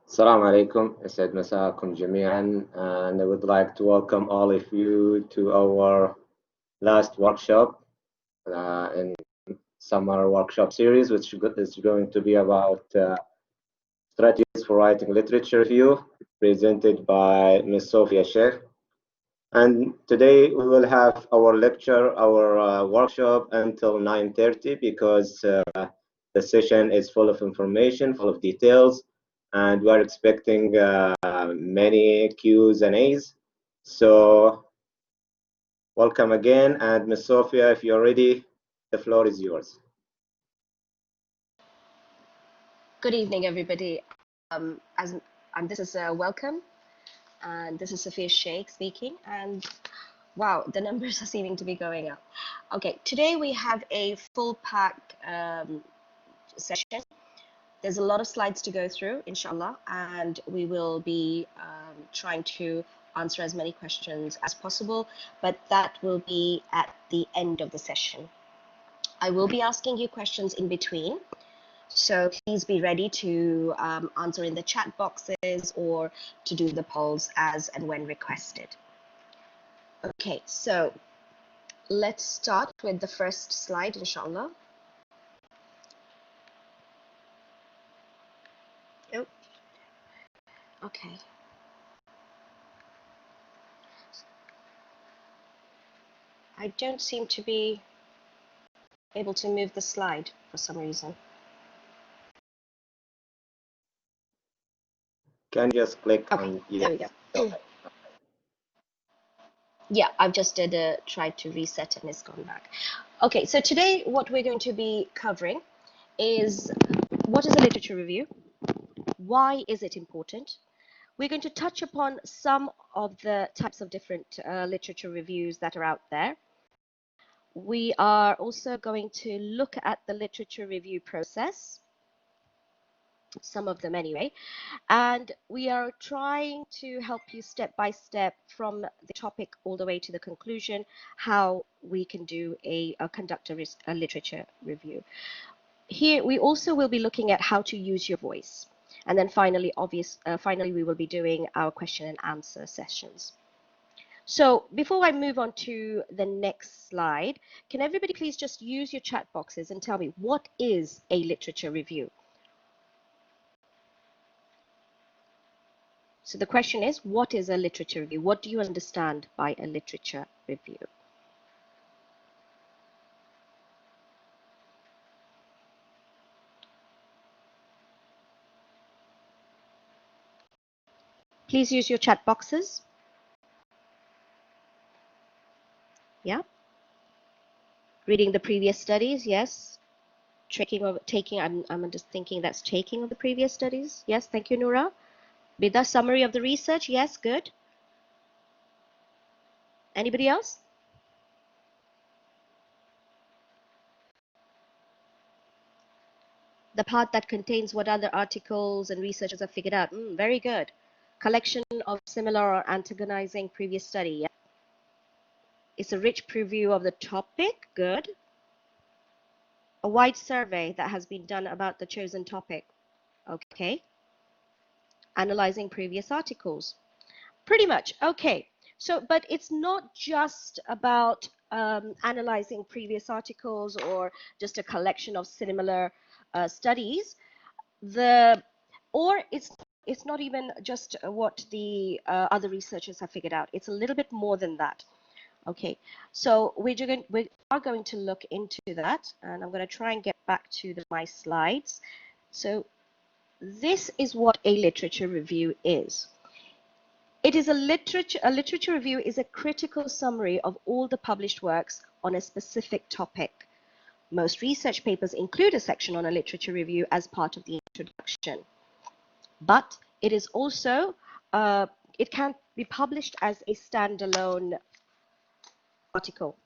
السلام عليكم يسعد مساكم جميعا and I would like to welcome all of you to our last workshop in summer workshop series which is going to be about strategies for writing literature review presented by Ms. Sufia Shaikh. And today we will have our lecture, our workshop until 9:30 because the session is full of information, full of details, and we're expecting many Q's and A's. So welcome again, and Ms. Sofia, if you're ready, the floor is yours. Good evening, everybody. This is welcome, and this is Sufia Shaikh speaking. And wow, the numbers are seeming to be going up. Okay, today we have a full pack session. There's a lot of slides to go through, inshallah, and we will be trying to answer as many questions as possible, but that will be at the end of the session. I will be asking you questions in between. So please be ready to answer in the chat boxes or to do the polls as and when requested. Okay, so let's start with the first slide, inshallah. Oh, okay. I don't seem to be able to move the slide for some reason. Can you just click on there we go. Yeah, I've just tried to reset and it's gone back. Okay, so today what we're going to be covering is what is a literature review? Why is it important? We're going to touch upon some of the types of different literature reviews that are out there. We are also going to look at the literature review process, some of them anyway, and we are trying to help you step by step from the topic all the way to the conclusion, how we can do conduct a literature review. Here, we also will be looking at how to use your voice. And then finally, finally, we will be doing our question and answer sessions. So before I move on to the next slide, can everybody please just use your chat boxes and tell me, what is a literature review? So the question is, what is a literature review? What do you understand by a literature review? Please use your chat boxes. Yeah. Reading the previous studies, yes. I'm just thinking that's taking of the previous studies. Yes, thank you, Noura. With the summary of the research, yes, good. Anybody else? The part that contains what other articles and researchers have figured out. Very good. Collection of similar or antagonizing previous study. Yeah. It's a rich preview of the topic. Good. A wide survey that has been done about the chosen topic. Okay. Analyzing previous articles. Pretty much. Okay. So, but it's not just about analyzing previous articles or just a collection of similar studies. Or it's not even just what the other researchers have figured out. It's a little bit more than that. Okay, so we are going to look into that, and I'm going to try and get back to my slides. So this is what a literature review is. It is a literature review is a critical summary of all the published works on a specific topic. Most research papers include a section on a literature review as part of the introduction. But it is also, it can be published as a standalone article.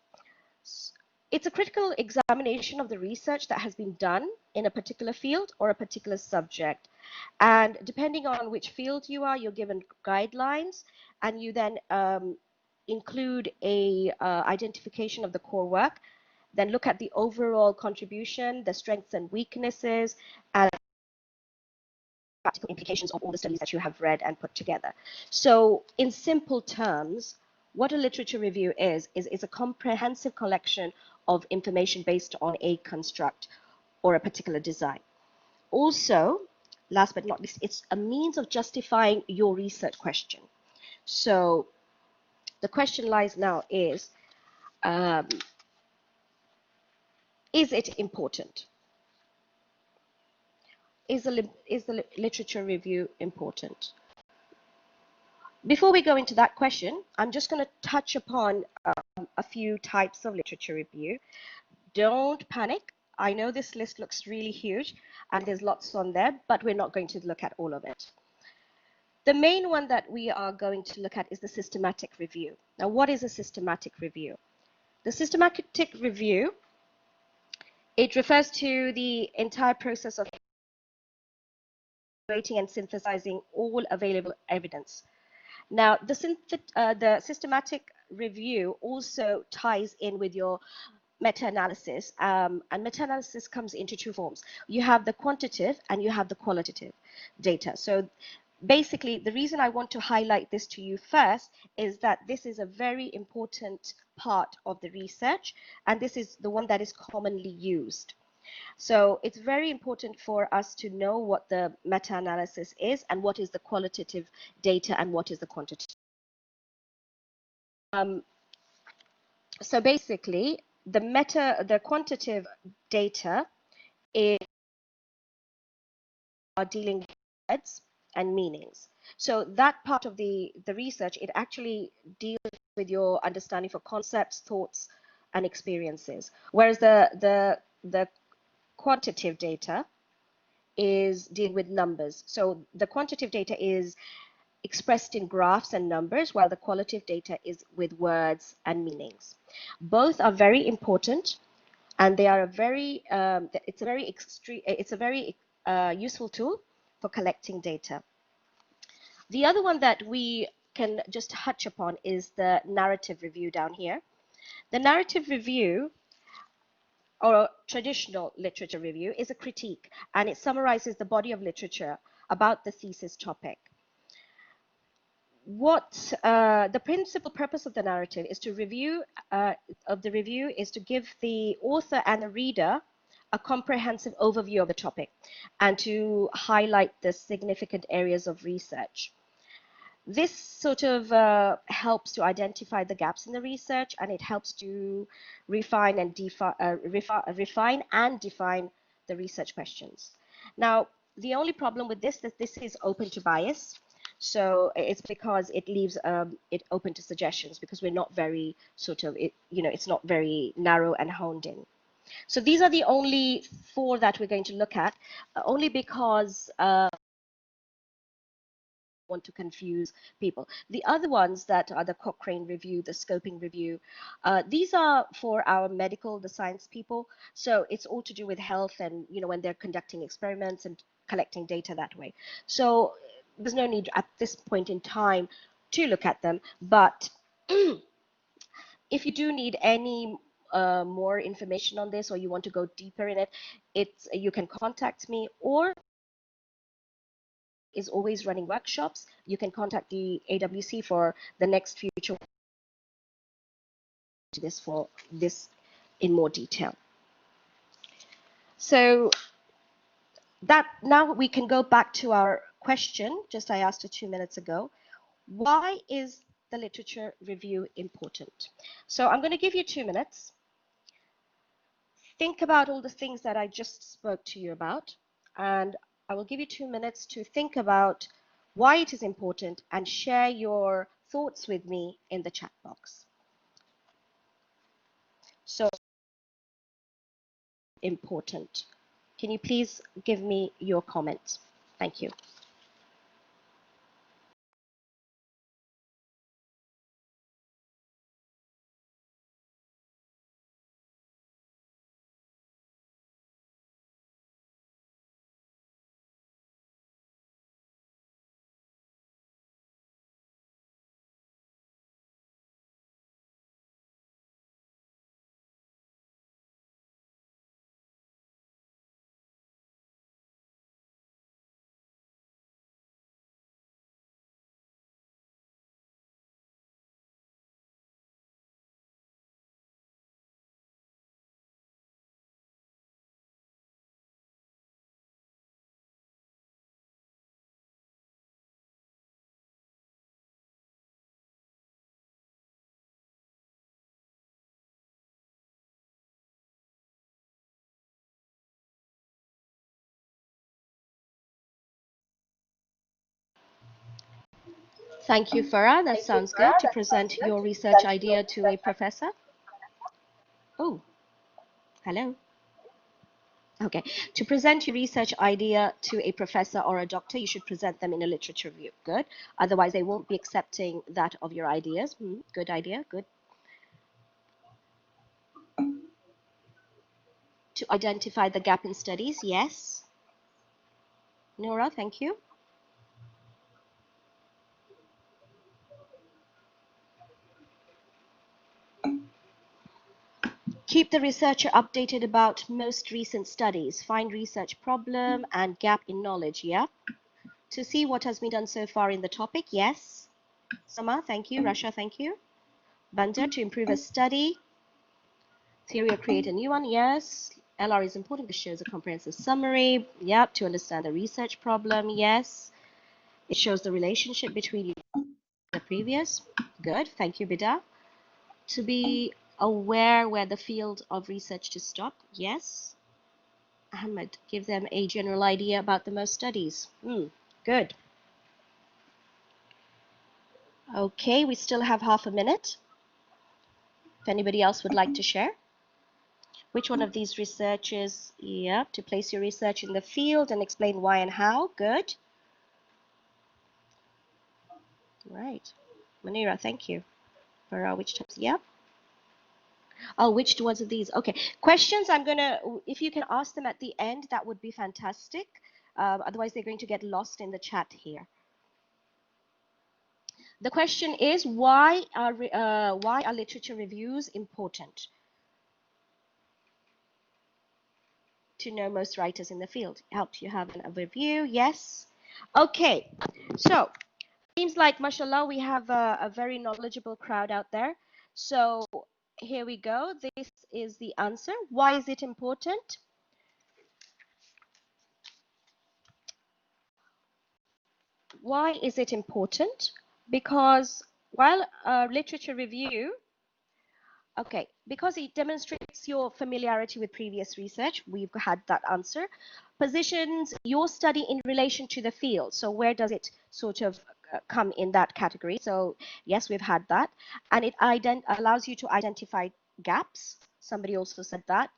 It's a critical examination of the research that has been done in a particular field or a particular subject. And depending on which field you are, you're given guidelines, and you then include a identification of the core work, then look at the overall contribution, the strengths and weaknesses, and practical implications of all the studies that you have read and put together. So in simple terms, what a literature review is a comprehensive collection of information based on a construct or a particular design. Also, last but not least, it's a means of justifying your research question. So the question lies now is it important? Is the literature review important? Before we go into that question, I'm just going to touch upon a few types of literature review. Don't panic. I know this list looks really huge and there's lots on there, but we're not going to look at all of it. The main one that we are going to look at is the systematic review. Now, what is a systematic review? The systematic review, it refers to the entire process of evaluating and synthesizing all available evidence. Now, the systematic review also ties in with your meta-analysis, and meta-analysis comes into two forms. You have the quantitative and you have the qualitative data. So basically, the reason I want to highlight this to you first is that this is a very important part of the research, and this is the one that is commonly used. So it's very important for us to know what the meta-analysis is and what is the qualitative data and what is the quantitative. So basically, the quantitative data are dealing with words and meanings. So that part of the research, it actually deals with your understanding for concepts, thoughts, and experiences. Whereas the quantitative data is dealing with numbers. So the quantitative data is expressed in graphs and numbers, while the qualitative data is with words and meanings. Both are very important, and they are a very it's a very useful tool for collecting data. The other one that we can just touch upon is the narrative review down here. The narrative review, or traditional literature review, is a critique, and it summarizes the body of literature about the thesis topic. What the principal purpose of the narrative is to is to give the author and the reader a comprehensive overview of the topic and to highlight the significant areas of research. This sort of helps to identify the gaps in the research, and it helps to refine and define the research questions. Now, the only problem with this is that this is open to bias. So it's because it leaves it open to suggestions, because we're not very it's not very narrow and honed in. So these are the only four that we're going to look at, only because want to confuse people. The other ones that are the Cochrane review, the scoping review, these are for our medical, the science people. So it's all to do with health, and when they're conducting experiments and collecting data that way. So there's no need at this point in time to look at them. But if you do need any more information on this, or you want to go deeper in it, you can contact me, or is always running workshops. You can contact the AWC for the next future for this in more detail. So that now we can go back to our question, just I asked 2 minutes ago. Why is the literature review important? So I'm going to give you 2 minutes. Think about all the things that I just spoke to you about, and I will give you 2 minutes to think about why it is important and share your thoughts with me in the chat box. So, important. Can you please give me your comments? Thank you. Thank you, Farah. That sounds good. To present your research idea to a professor. Oh, hello. Okay, to present your research idea to a professor or a doctor, you should present them in a literature review. Good. Otherwise, they won't be accepting that of your ideas. Good idea. Good. To identify the gap in studies. Yes. Nora, thank you. Keep the researcher updated about most recent studies. Find research problem and gap in knowledge. Yeah. To see what has been done so far in the topic. Yes. Sama, thank you. Rasha, thank you. Banda, to improve a study. Theory or create a new one. Yes. LR is important because it shows a comprehensive summary. Yep. To understand the research problem. Yes. It shows the relationship between the previous. Good. Thank you, Bida. To be aware where the field of research to stop. Yes. Ahmed, give them a general idea about the most studies. Good. Okay, we still have half a minute. If anybody else would like to share. Which one of these researches, yeah, to place your research in the field and explain why and how. Good. Right. Manira, thank you. For which types, yeah. Oh, which ones of these? Okay. Questions, I'm going to, if you can ask them at the end, that would be fantastic. Otherwise, they're going to get lost in the chat here. The question is, why are literature reviews important? To know most writers in the field. Helps you have an overview. Yes. Okay. So, seems like, mashallah, we have a very knowledgeable crowd out there. So, here we go. This is the answer. Why is it important? Why is it important? Because while literature review, okay, because it demonstrates your familiarity with previous research, we've had that answer, positions your study in relation to the field. So where does it sort of come in that category? So yes, we've had that. And it allows you to identify gaps. Somebody also said that.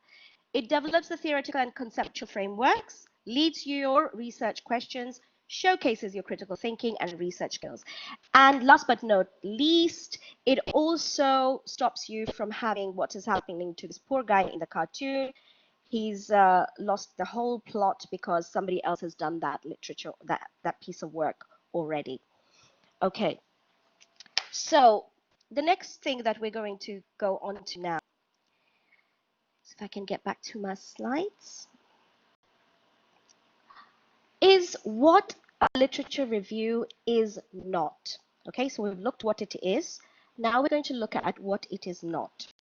It develops the theoretical and conceptual frameworks, leads your research questions, showcases your critical thinking and research skills. And last but not least, it also stops you from having what is happening to this poor guy in the cartoon. He's lost the whole plot because somebody else has done that literature, that piece of work already. Okay, so the next thing that we're going to go on to now, so if I can get back to my slides, is what a literature review is not. Okay, so we've looked what it is. Now we're going to look at what it is not.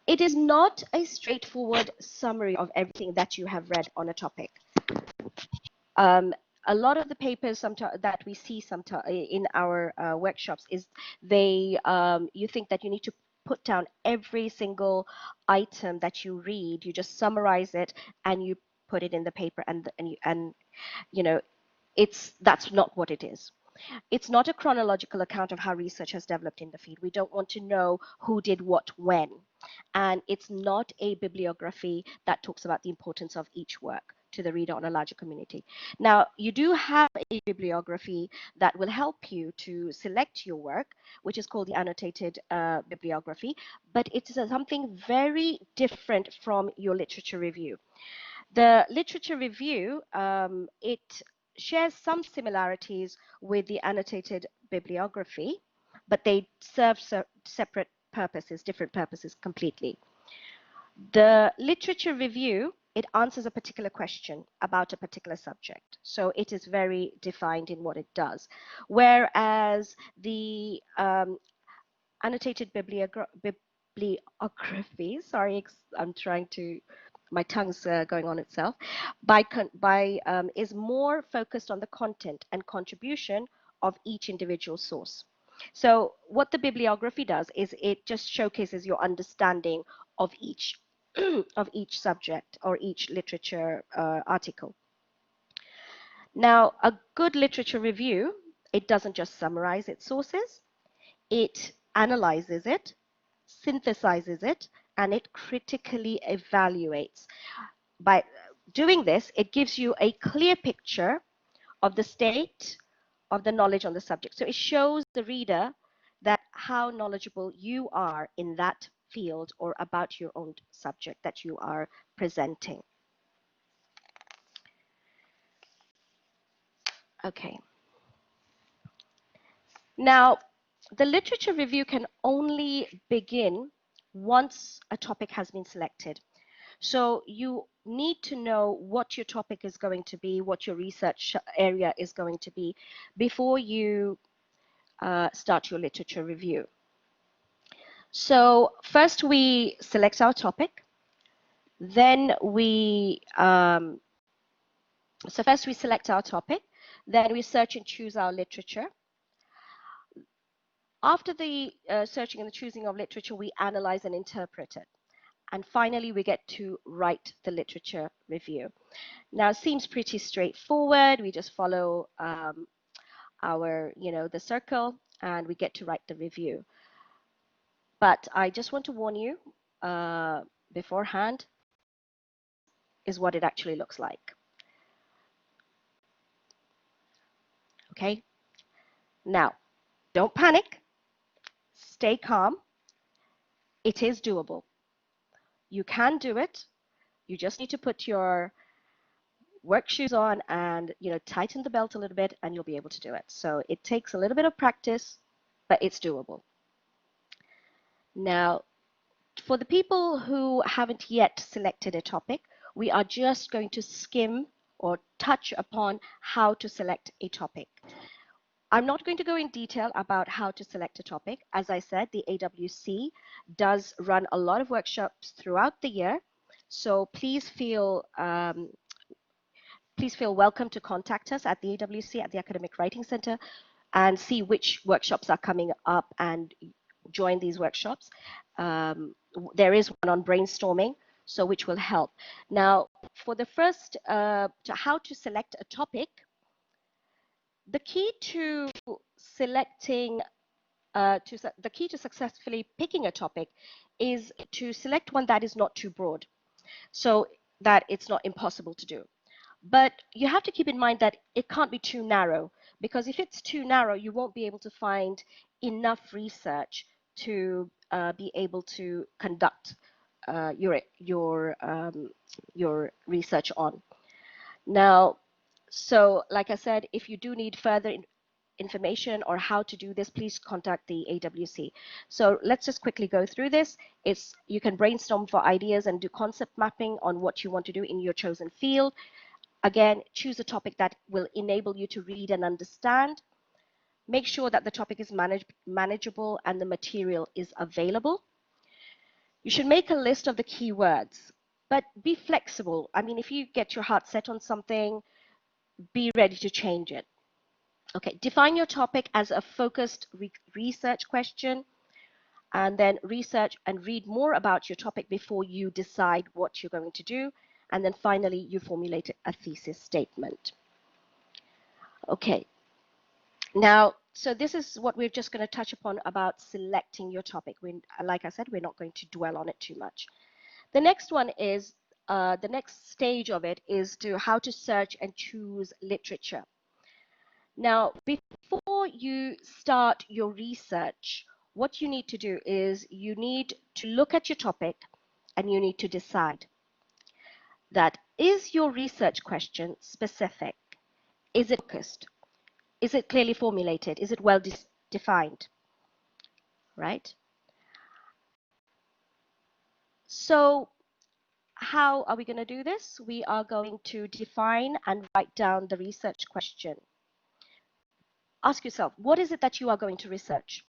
It is not a straightforward summary of everything that you have read on a topic. A lot of the papers that we see in our workshops is you think that you need to put down every single item that you read. You just summarize it and you put it in the paper, and you know, that's not what it is. It's not a chronological account of how research has developed in the field. We don't want to know who did what when. And it's not a bibliography that talks about the importance of each work to the reader on a larger community. Now, you do have a bibliography that will help you to select your work, which is called the annotated bibliography, but it's something very different from your literature review. The literature review, it shares some similarities with the annotated bibliography, but they serve separate purposes, different purposes completely. The literature review, it answers a particular question about a particular subject. So it is very defined in what it does. Whereas the annotated bibliography, sorry, I'm trying to, my tongue's going on itself, is more focused on the content and contribution of each individual source. So what the bibliography does is it just showcases your understanding of each of each subject or each literature article. Now, a good literature review It doesn't just summarize its sources, it analyzes it, synthesizes it, and it critically evaluates. By doing this, it gives you a clear picture of the state of the knowledge on the subject. So it shows the reader that how knowledgeable you are in that field or about your own subject that you are presenting. Okay. Now, the literature review can only begin once a topic has been selected. So you need to know what your topic is going to be, what your research area is going to be before you start your literature review. So first we select our topic, then first we select our topic, then we search and choose our literature. After the searching and the choosing of literature, we analyze and interpret it. And finally, we get to write the literature review. Now, it seems pretty straightforward. We just follow the circle, and we get to write the review. But I just want to warn you beforehand, is what it actually looks like. Okay? Now, don't panic. Stay calm. It is doable. You can do it. You just need to put your work shoes on and tighten the belt a little bit, and you'll be able to do it. So it takes a little bit of practice, but it's doable. Now, for the people who haven't yet selected a topic, we are just going to skim or touch upon how to select a topic. I'm not going to go in detail about how to select a topic. As I said, the AWC does run a lot of workshops throughout the year, so please feel welcome to contact us at the AWC, at the Academic Writing Center, and see which workshops are coming up and join these workshops. There is one on brainstorming, so which will help. Now, for the first, how to select a topic, the key to selecting, the key to successfully picking a topic is to select one that is not too broad, so that it's not impossible to do. But you have to keep in mind that it can't be too narrow, because if it's too narrow, you won't be able to find enough research to be able to conduct your research on. Now, so like I said, if you do need further information or how to do this, please contact the AWC. So let's just quickly go through this. You can brainstorm for ideas and do concept mapping on what you want to do in your chosen field. Again, choose a topic that will enable you to read and understand. Make sure that the topic is manageable and the material is available. You should make a list of the keywords, but be flexible. I mean, if you get your heart set on something, be ready to change it. Okay, define your topic as a focused research question, and then research and read more about your topic before you decide what you're going to do. And then finally, you formulate a thesis statement. Okay. Now, so this is what we're just going to touch upon about selecting your topic. Like I said, we're not going to dwell on it too much. The next one is, the next stage of it is how to search and choose literature. Now, before you start your research, what you need to do is you need to look at your topic and you need to decide that, is your research question specific? Is it focused? Is it clearly formulated? Is it well defined? Right? So how are we going to do this? We are going to define and write down the research question. Ask yourself, what is it that you are going to research?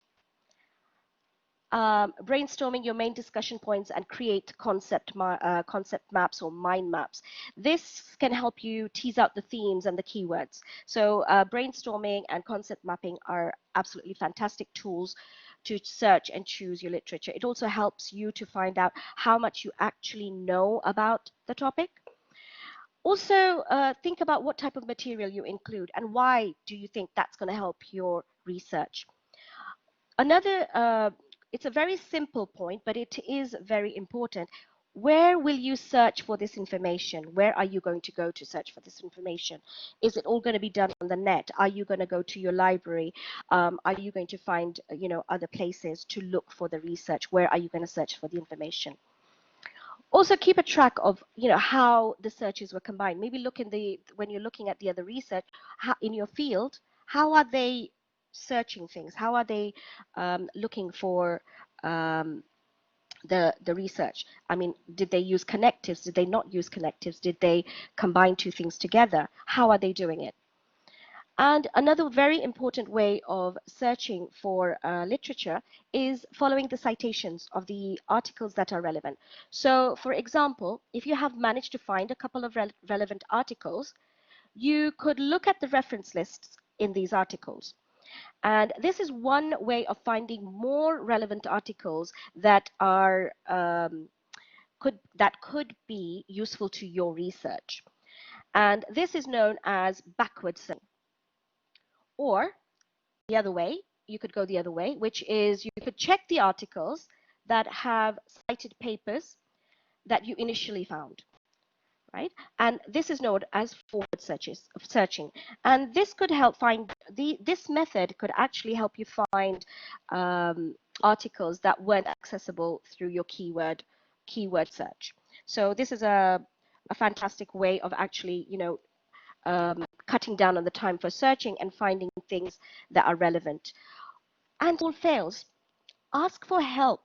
Brainstorming your main discussion points and create concept maps or mind maps. This can help you tease out the themes and the keywords. So brainstorming and concept mapping are absolutely fantastic tools to search and choose your literature. It also helps you to find out how much you actually know about the topic. Also, think about what type of material you include and why do you think that's going to help your research. Another, it's a very simple point, but it is very important. Where will you search for this information? Where are you going to go to search for this information? Is it all going to be done on the net? Are you going to go to your library? Are you going to find, other places to look for the research? Where are you going to search for the information? Also keep a track of how the searches were combined. Maybe look in the when you're looking at the other research, how, in your field, how are they searching things? How are they looking for the research? I mean, did they use connectives? Did they not use connectives? Did they combine two things together? How are they doing it? And another very important way of searching for literature is following the citations of the articles that are relevant. So, for example, if you have managed to find a couple of relevant articles, you could look at the reference lists in these articles. And this is one way of finding more relevant articles that are could be useful to your research. And this is known as backward searching. Or the other way, you could go the other way, which is you could check the articles that have cited papers that you initially found, right? And this is known as forward searching. And this could help find this method could actually help you find articles that weren't accessible through your keyword search. So this is a fantastic way of actually, cutting down on the time for searching and finding things that are relevant. And all fails, ask for help.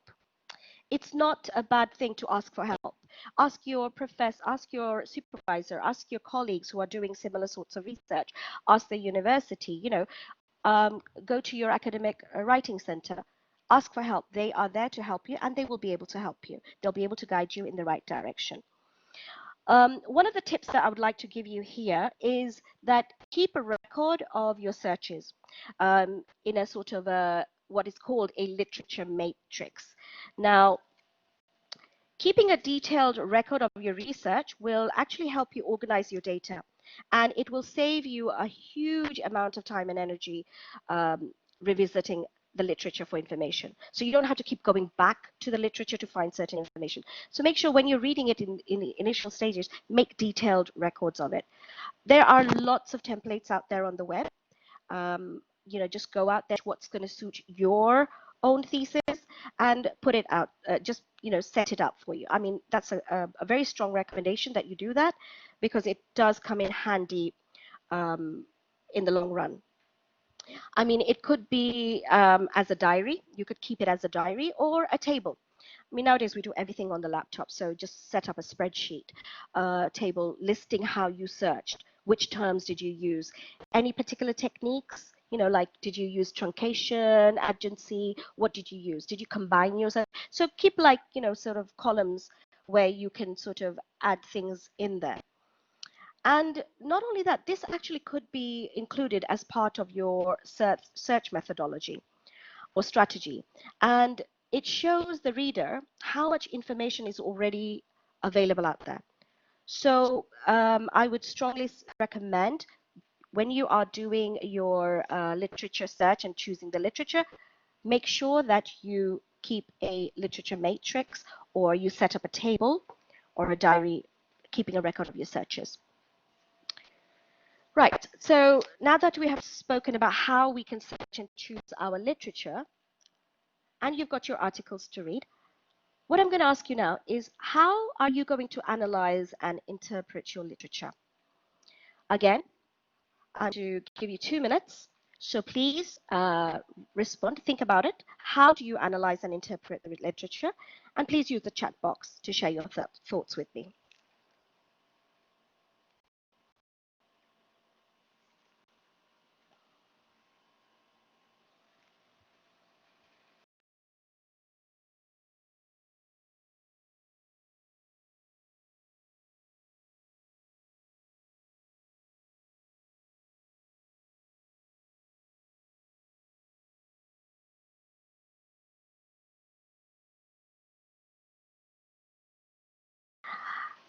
It's not a bad thing to ask for help. Ask your professor, ask your supervisor, ask your colleagues who are doing similar sorts of research, ask the university, go to your academic writing center, ask for help. They are there to help you and they will be able to help you. They'll be able to guide you in the right direction. One of the tips that I would like to give you here is that keep a record of your searches in a sort of what is called a literature matrix. Now, keeping a detailed record of your research will actually help you organize your data, and it will save you a huge amount of time and energy revisiting the literature for information. So you don't have to keep going back to the literature to find certain information. So make sure when you're reading it in the initial stages, make detailed records of it. There are lots of templates out there on the web. Just go out there, what's going to suit your own thesis and put it out. Just, set it up for you. I mean, that's a very strong recommendation that you do that because it does come in handy in the long run. I mean, it could be as a diary. You could keep it as a diary or a table. I mean, nowadays we do everything on the laptop. So just set up a spreadsheet table listing how you searched, which terms did you use, any particular techniques, like did you use truncation, adjacency, what did you use? Did you combine yourself? So keep like, sort of columns where you can sort of add things in there. And not only that, this actually could be included as part of your search methodology or strategy. And it shows the reader how much information is already available out there. So I would strongly recommend when you are doing your literature search and choosing the literature, make sure that you keep a literature matrix or you set up a table or a diary keeping a record of your searches. Right, so now that we have spoken about how we can search and choose our literature, and you've got your articles to read, what I'm going to ask you now is how are you going to analyze and interpret your literature? Again, I'm going to give you 2 minutes, so please respond, think about it. How do you analyze and interpret the literature? And please use the chat box to share your thoughts with me.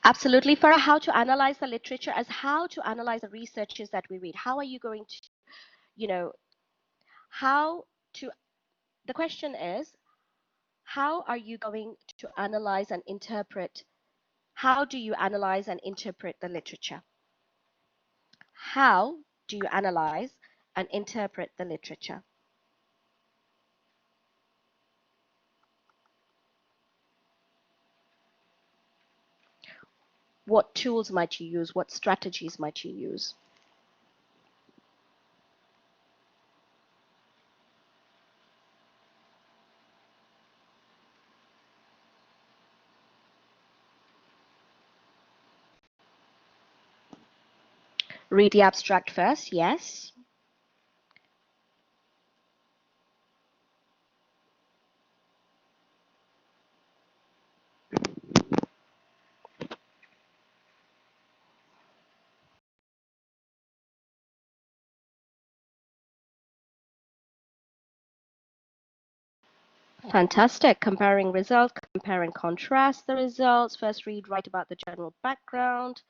Absolutely, Farah. How to analyze the literature as how to analyze the researches that we read. How are you going to, you know, how to, the question is, how are you going to analyze and interpret? How do you analyze and interpret the literature? How do you analyze and interpret the literature? What tools might you use? What strategies might you use? Read the abstract first, yes. Fantastic. Comparing results, compare and contrast the results. First read, write about the general background.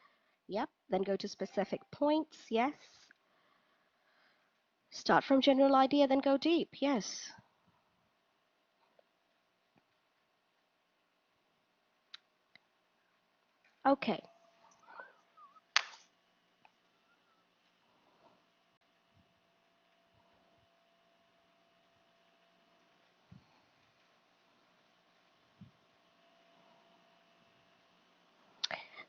Yep. Then go to specific points. Yes. Start from general idea, then go deep. Yes. Okay.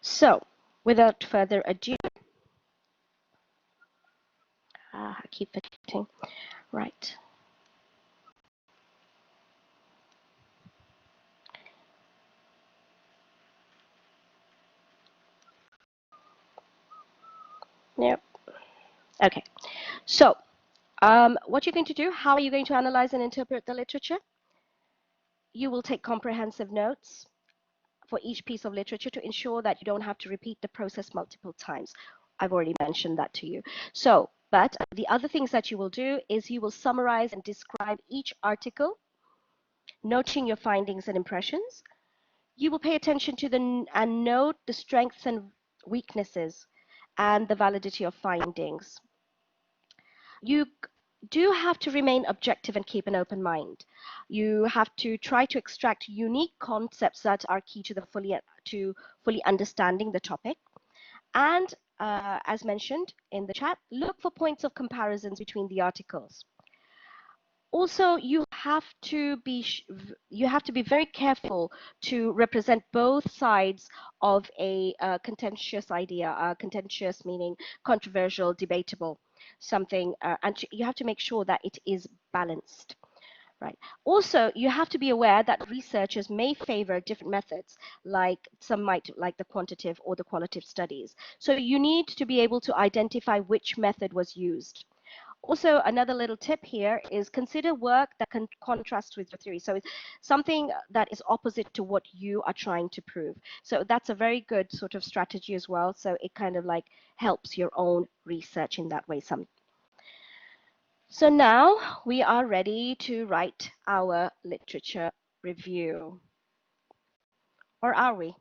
So, without further ado, I keep forgetting. Right. Yep. Okay. So, what you're going to do, how are you going to analyze and interpret the literature? You will take comprehensive notes for each piece of literature to ensure that you don't have to repeat the process multiple times. I've already mentioned that to you. So, but the other things that you will do is you will summarize and describe each article, noting your findings and impressions. You will pay attention to and note the strengths and weaknesses and the validity of findings. You do have to remain objective and keep an open mind. You have to try to extract unique concepts that are key to fully understanding the topic. And as mentioned in the chat, look for points of comparisons between the articles. Also, you have to be very careful to represent both sides of a contentious idea. Contentious meaning controversial, debatable, something, and you have to make sure that it is balanced. Right. Also, you have to be aware that researchers may favor different methods, like some might like the quantitative or the qualitative studies. So you need to be able to identify which method was used. Also, another little tip here is consider work that can contrast with your theory. So it's something that is opposite to what you are trying to prove. So that's a very good sort of strategy as well. So it kind of like helps your own research in that way. So now we are ready to write our literature review. Or are we?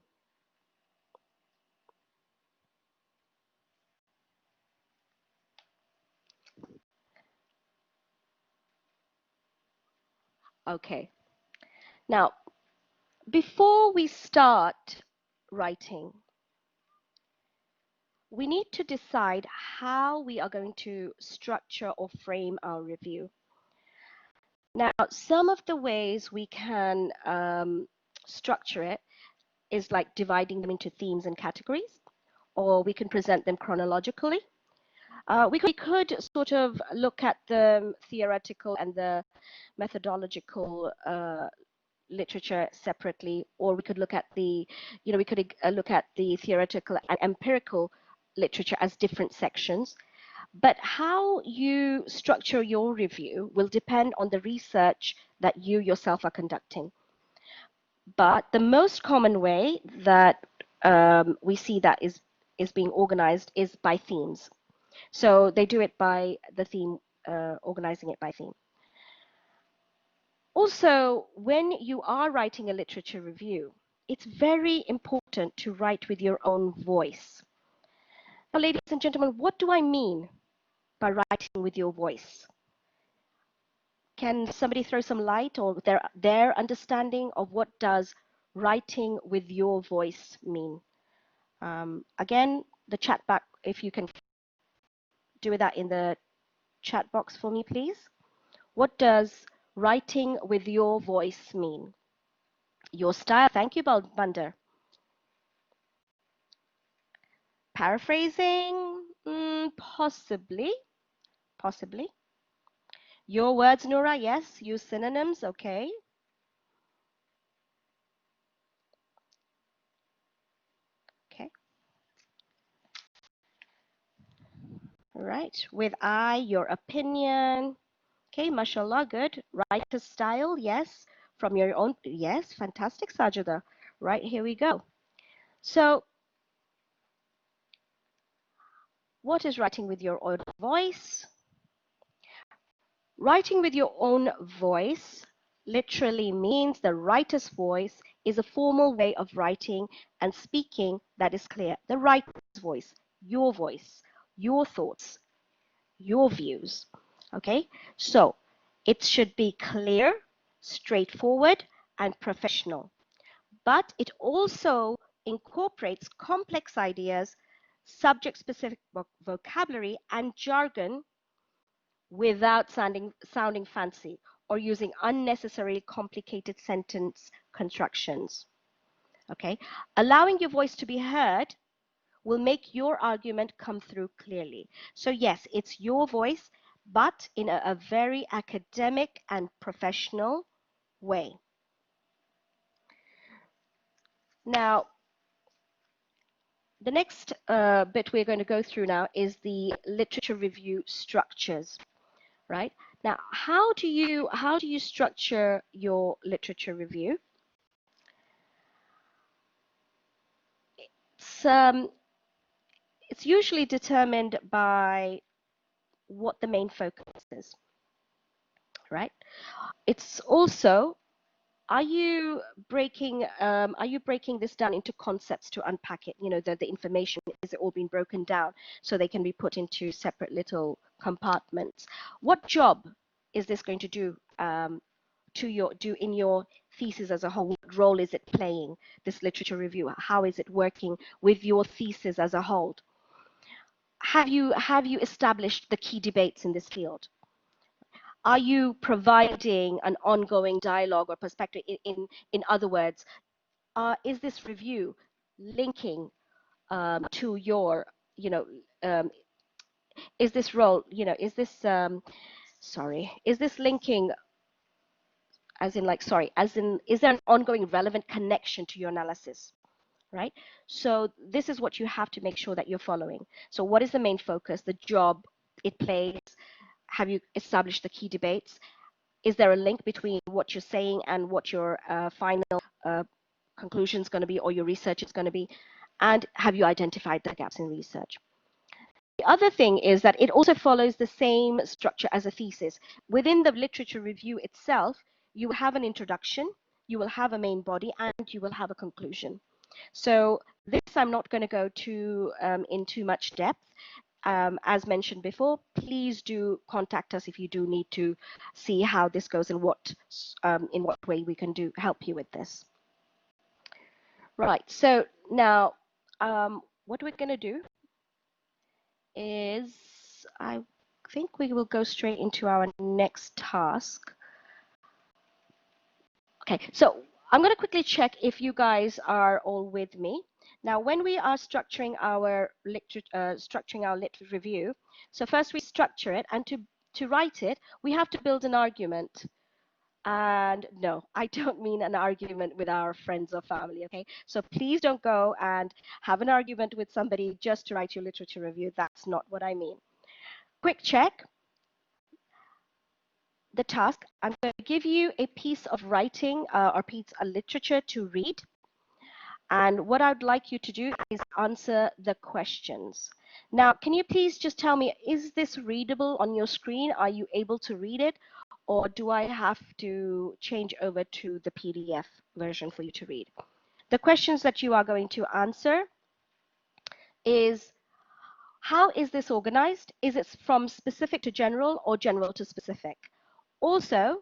Okay. Now, before we start writing, we need to decide how we are going to structure or frame our review. Now, some of the ways we can structure it is like dividing them into themes and categories, or we can present them chronologically. We could sort of look at the theoretical and the methodological literature separately, or we could look at look at the theoretical and empirical literature as different sections. But how you structure your review will depend on the research that you yourself are conducting. But the most common way that we see that is being organized is by themes. So they do it by the theme, organizing it by theme. Also, when you are writing a literature review, it's very important to write with your own voice. Now, ladies and gentlemen, what do I mean by writing with your voice? Can somebody throw some light or their understanding of what does writing with your voice mean? Again, the chat back, if you can do that in the chat box for me, please. What does writing with your voice mean? Your style. Thank you, Bander. Paraphrasing? Possibly. Possibly. Your words, Noura, yes. Use synonyms, okay. Okay. All right. With I, your opinion. Okay, mashallah, good. Writer style, yes. From your own, yes. Fantastic, Sajida. Right, here we go. So, what is writing with your own voice? Writing with your own voice literally means the writer's voice is a formal way of writing and speaking that is clear. The writer's voice, your thoughts, your views. Okay, so it should be clear, straightforward, and professional. But it also incorporates complex ideas, subject-specific vocabulary, and jargon without sounding fancy or using unnecessarily complicated sentence constructions. Okay, allowing your voice to be heard will make your argument come through clearly. So yes, it's your voice, but in a very academic and professional way. Now, the next bit we're going to go through now is the literature review structures, right? Now, how do you structure your literature review? It's usually determined by what the main focus is, right? It's also, are you breaking this down into concepts to unpack it? You know, the information, is it all being broken down so they can be put into separate little compartments? What job is this going to do in your thesis as a whole? What role is it playing, this literature review? How is it working with your thesis as a whole? Have you established the key debates in this field? Are you providing an ongoing dialogue or perspective? In other words, is this review linking to your, is this role, is this linking is there an ongoing relevant connection to your analysis, right? So this is what you have to make sure that you're following. So what is the main focus, the job it plays? Have you established the key debates? Is there a link between what you're saying and what your final conclusion is going to be, or your research is going to be? And have you identified the gaps in research? The other thing is that it also follows the same structure as a thesis. Within the literature review itself, you will have an introduction, you will have a main body, and you will have a conclusion. So this I'm not going to go in too much depth. As mentioned before, please do contact us if you do need to see how this goes and in what way we can help you with this. Right, so now what we're going to do is, I think we will go straight into our next task. Okay, so I'm going to quickly check if you guys are all with me. Now, when we are structuring our lit review, so first we structure it, and to write it, we have to build an argument. And no, I don't mean an argument with our friends or family, okay? So please don't go and have an argument with somebody just to write your literature review. That's not what I mean. Quick check. The task, I'm going to give you a piece of writing or piece of literature to read. And what I'd like you to do is answer the questions. Now, can you please just tell me, is this readable on your screen? Are you able to read it? Or do I have to change over to the PDF version for you to read? the questions that you are going to answer is, how is this organized? Is it from specific to general or general to specific? Also,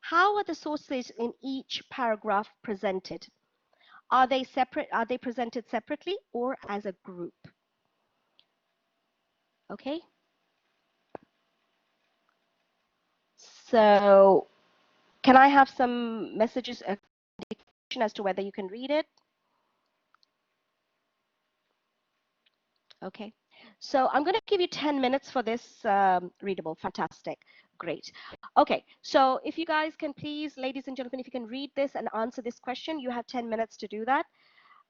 how are the sources in each paragraph presented? Are they separate? Are they presented separately or as a group? Okay. So can I have some messages, indication as to whether you can read it? Okay. So I'm going to give you 10 minutes for this readable. Fantastic. Great. Okay. So if you guys can please, ladies and gentlemen, if you can read this and answer this question, you have 10 minutes to do that.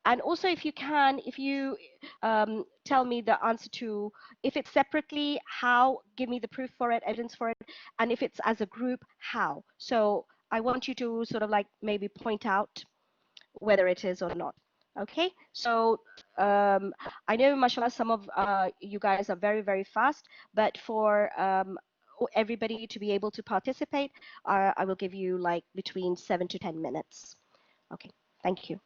And also, if you can, if you tell me the answer to, if it's separately, how, give me the proof for it, evidence for it, and if it's as a group, how. So I want you to sort of like maybe point out whether it is or not. Okay, so I know, mashallah, some of you guys are very, very fast, but for everybody to be able to participate, I will give you like between 7 to 10 minutes. Okay, thank you.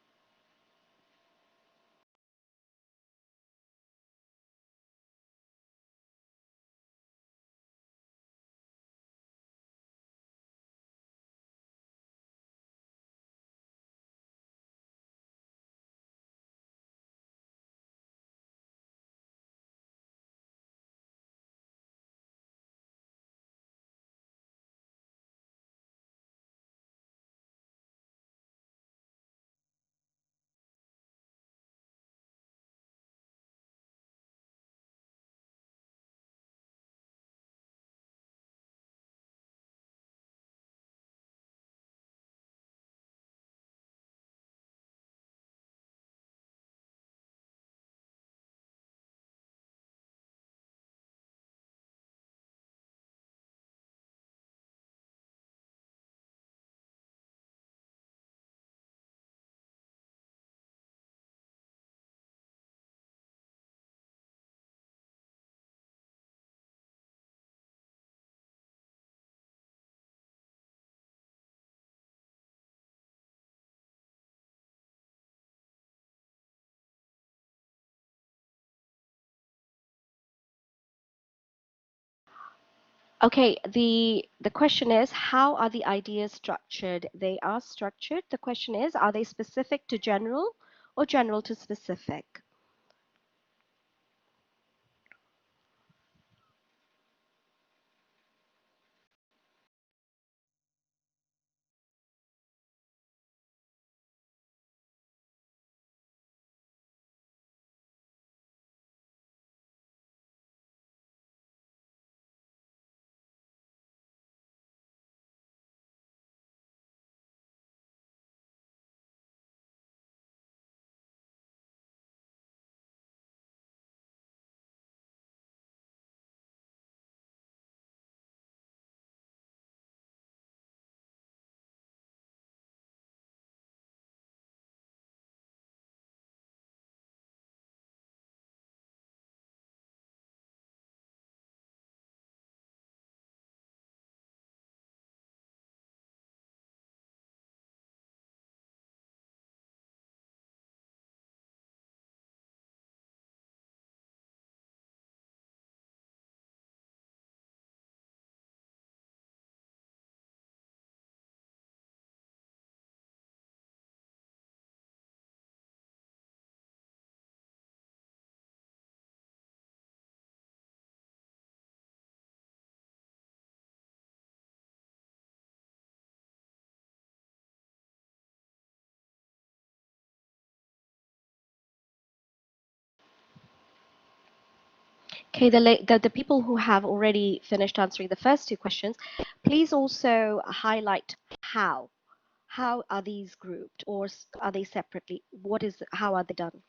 Okay, the question is, how are the ideas structured? They are structured. The question is, are they specific to general or general to specific? Okay, the people who have already finished answering the first two questions, please also highlight how. How are these grouped, or are they separately? How are they done?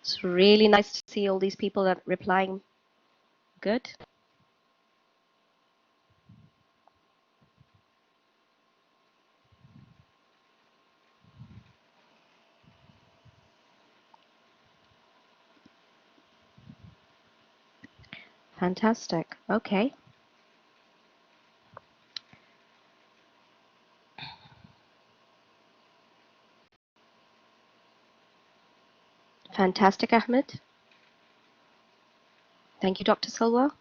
It's really nice to see all these people that replying. Good. Fantastic. Okay. Fantastic, Ahmed. Thank you, Dr. Silva.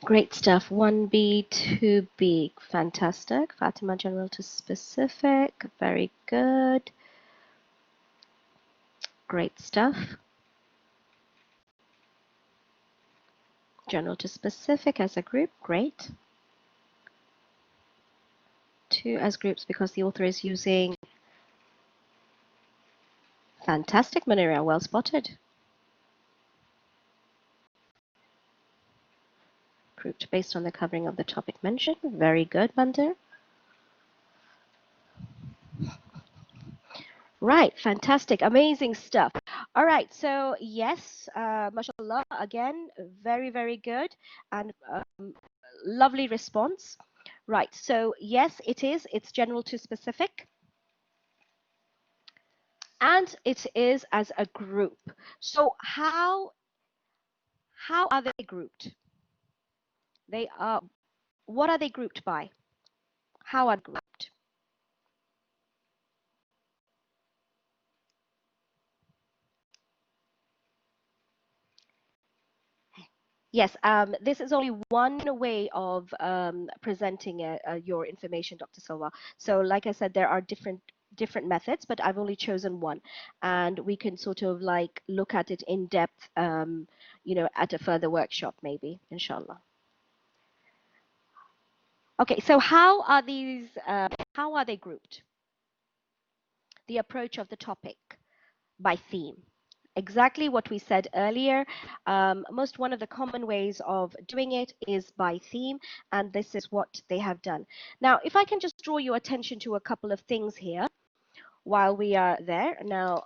Great stuff. 1B, 2B. Fantastic. Fatima, general to specific. Very good. Great stuff. General to specific as a group. Great. 2 as groups because the author is using. Fantastic, Munira. Well spotted. Grouped based on the covering of the topic mentioned. Very good, Mandir. Right, fantastic, amazing stuff. All right, so yes, mashallah, again, very, very good and lovely response. Right, so yes, it is. It's general to specific. And it is as a group. So how are they grouped? They are, what are they grouped by? How are they grouped? Yes, this is only one way of presenting your information, Dr. Silva. So like I said, there are different methods, but I've only chosen one. And we can sort of like look at it in depth, at a further workshop maybe, inshallah. Okay, so how are they grouped? The approach of the topic by theme. Exactly what we said earlier. One of the common ways of doing it is by theme, and this is what they have done. Now, if I can just draw your attention to a couple of things here while we are there. Now,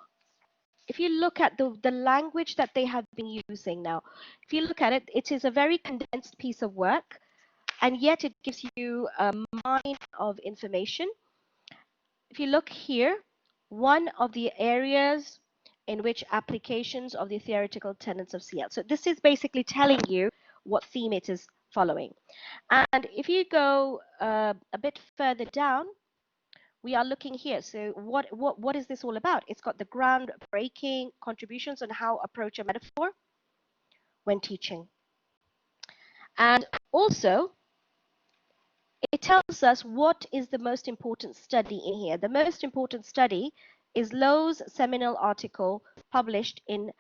if you look at the language that they have been using now, if you look at it, it is a very condensed piece of work, and yet it gives you a mine of information. If you look here, one of the areas in which applications of the theoretical tenets of CL. So this is basically telling you what theme it is following. And if you go a bit further down, we are looking here. So what is this all about? It's got the groundbreaking contributions on how approach a metaphor when teaching. And also, it tells us what is the most important study in here. The most important study is Lowe's seminal article published in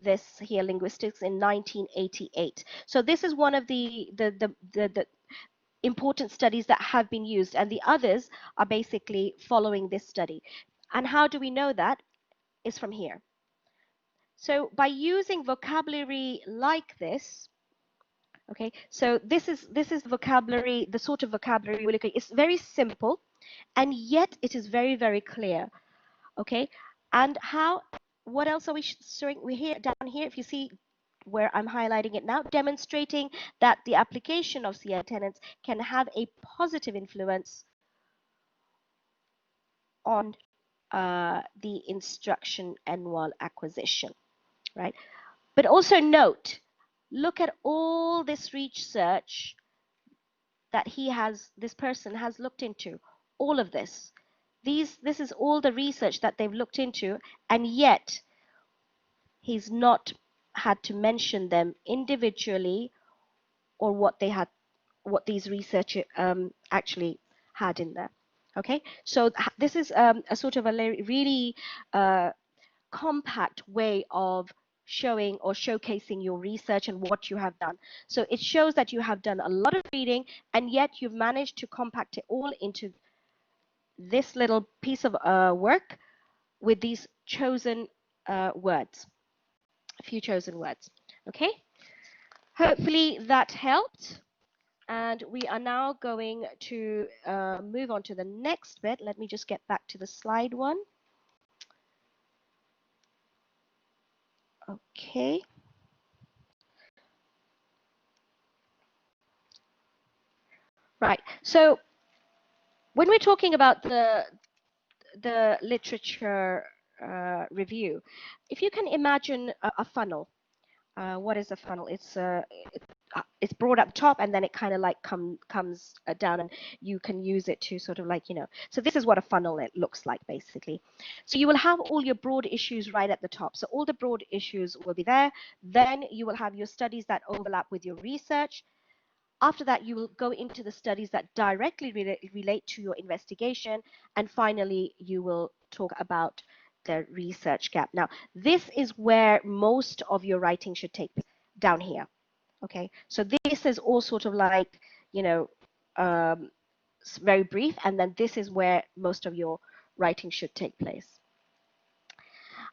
this here linguistics in 1988. So this is one of the important studies that have been used, and the others are basically following this study. And how do we know that? Is from here. So by using vocabulary like this, okay, so this is vocabulary, the sort of vocabulary we're looking. It's very simple, and yet it is very, very clear. Okay, and what else are we showing? We're here down here. If you see where I'm highlighting it now, demonstrating that the application of CI tenets can have a positive influence on the instruction annual acquisition, right? But also note, look at all this research that this person has looked into, all of this is all the research that they've looked into, and yet he's not had to mention them individually or what they had, what these researchers actually had in there. Okay, so this is a sort of a really compact way of showing or showcasing your research and what you have done. So it shows that you have done a lot of reading, and yet you've managed to compact it all into this little piece of work with these chosen words, a few chosen words. Okay, hopefully that helped. And we are now going to move on to the next bit. Let me just get back to the slide one. Okay. Right. So when we're talking about the literature review, if you can imagine a funnel, what is a funnel? It's broad up top, and then it kind of like comes down, and you can use it to sort of like, you know, so this is what a funnel it looks like basically. So you will have all your broad issues right at the top. So all the broad issues will be there. Then you will have your studies that overlap with your research. After that, you will go into the studies that directly relate to your investigation. And finally, you will talk about the research gap. Now, this is where most of your writing should take place, down here. Okay, so this is all sort of like, you know, very brief, and then this is where most of your writing should take place.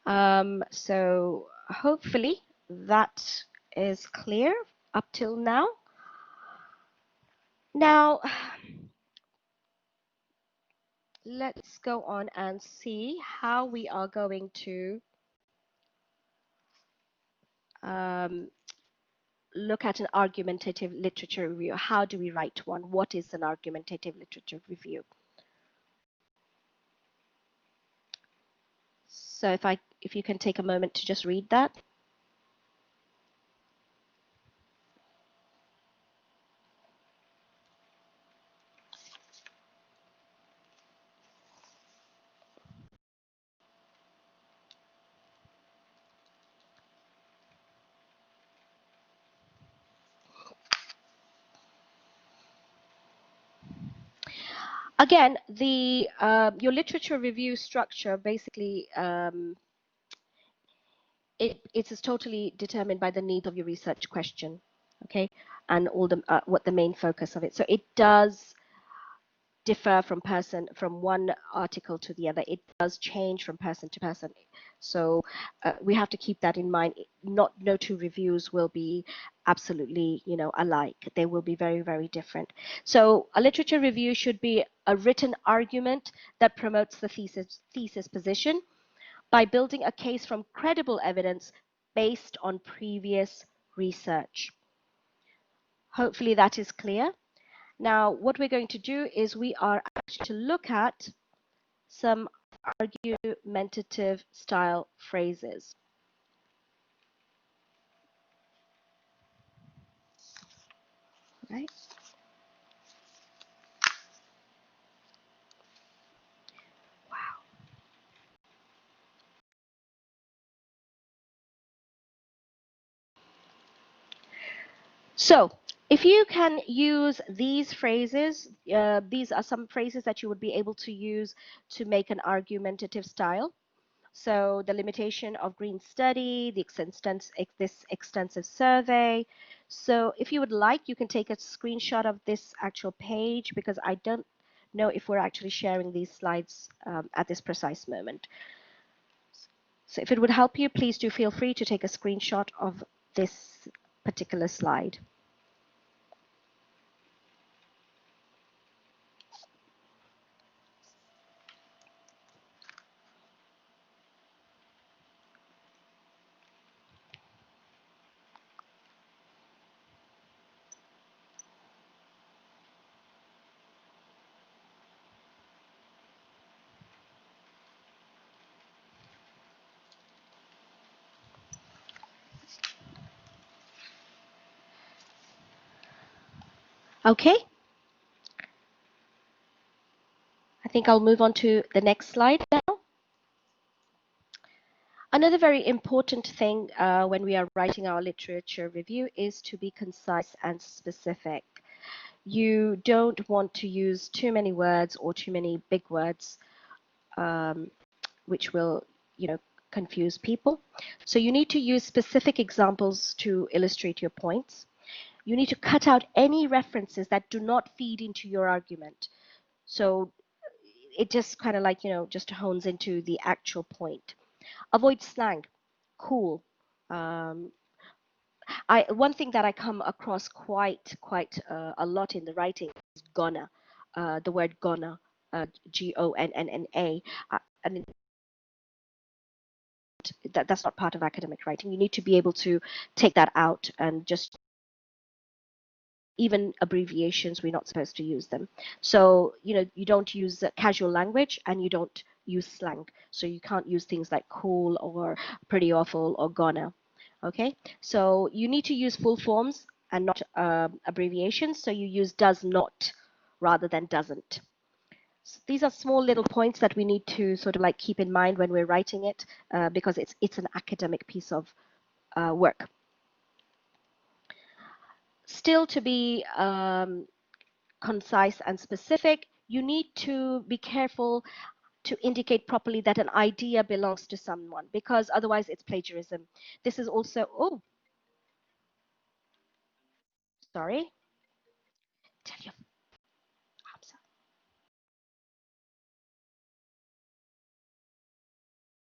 So hopefully that is clear up till now. Now, let's go on and see how we are going to look at an argumentative literature review. How do we write one? What is an argumentative literature review? So if you can take a moment to just read that. Again, the your literature review structure basically it is totally determined by the need of your research question, okay, and all the what the main focus of it. So it does differ from one article to the other. It does change from person to person. So we have to keep that in mind. No two reviews will be absolutely, you know, alike. They will be very, very different. So a literature review should be a written argument that promotes the thesis position by building a case from credible evidence based on previous research. Hopefully that is clear. Now, what we're going to do is we are actually to look at some argumentative style phrases. Right? Wow. So, if you can use these phrases, these are some phrases that you would be able to use to make an argumentative style. So the limitation of green study, this extensive survey. So if you would like, you can take a screenshot of this actual page, because I don't know if we're actually sharing these slides at this precise moment. So if it would help you, please do feel free to take a screenshot of this particular slide. Okay. I think I'll move on to the next slide now. Another very important thing when we are writing our literature review is to be concise and specific. You don't want to use too many words or too many big words, which will, confuse people. So you need to use specific examples to illustrate your points. You need to cut out any references that do not feed into your argument. So it just kind of like, just hones into the actual point. Avoid slang. Cool. One thing that I come across quite a lot in the writing is gonna, the word gonna, Gonna. And that's not part of academic writing. You need to be able to take that out, and just even abbreviations, we're not supposed to use them. So you don't use casual language, and you don't use slang. So you can't use things like cool or pretty awful or gonna. Okay, so you need to use full forms and not abbreviations. So you use does not rather than doesn't. So these are small little points that we need to sort of like keep in mind when we're writing it, because it's an academic piece of work. Still, to be concise and specific, you need to be careful to indicate properly that an idea belongs to someone, because otherwise it's plagiarism. This is also, oh, sorry. Tell you,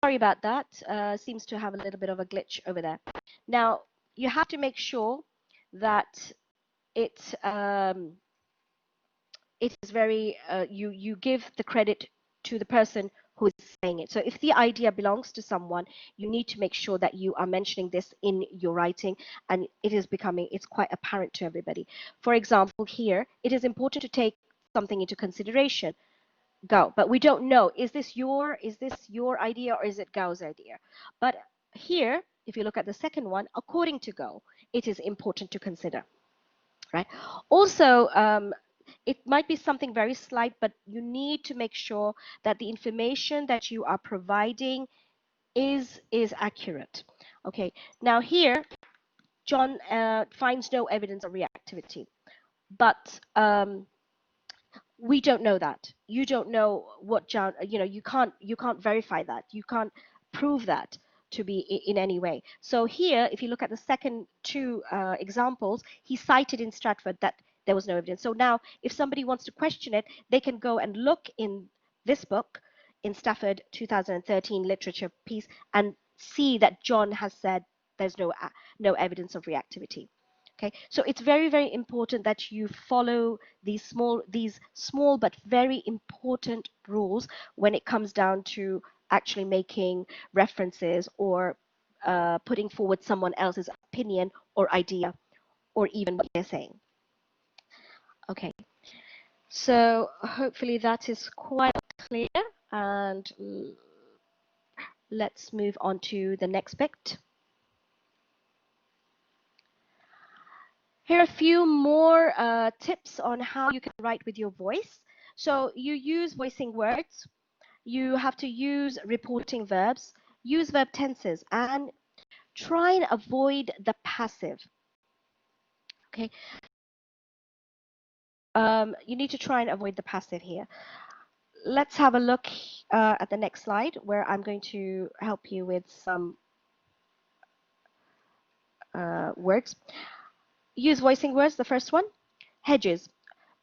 sorry about that. Seems to have a little bit of a glitch over there. Now, you have to make sure that it it is very you give the credit to the person who is saying it. So if the idea belongs to someone, you need to make sure that you are mentioning this in your writing, and it's quite apparent to everybody. For example, here it is important to take something into consideration. Go, but we don't know, is this your idea or is it Gao's idea? But here, if you look at the second one, according to Gao, it is important to consider, right? Also, it might be something very slight, but you need to make sure that the information that you are providing is accurate. Okay, now here, John finds no evidence of reactivity, but we don't know that. You don't know what John, you can't verify that. You can't prove that to be in any way. So here, if you look at the second two examples, he cited in Stratford that there was no evidence. So now, if somebody wants to question it, they can go and look in this book, in Stafford 2013 literature piece, and see that John has said there's no evidence of reactivity. Okay, so it's very, very important that you follow these small but very important rules when it comes down to actually making references or putting forward someone else's opinion or idea, or even what they're saying. Okay, so hopefully that is quite clear, and let's move on to the next bit. Here are a few more tips on how you can write with your voice. So you use voicing words, you have to use reporting verbs, use verb tenses, and try and avoid the passive. Okay. You need to try and avoid the passive here. Let's have a look at the next slide, where I'm going to help you with some words. Use voicing words, the first one. Hedges.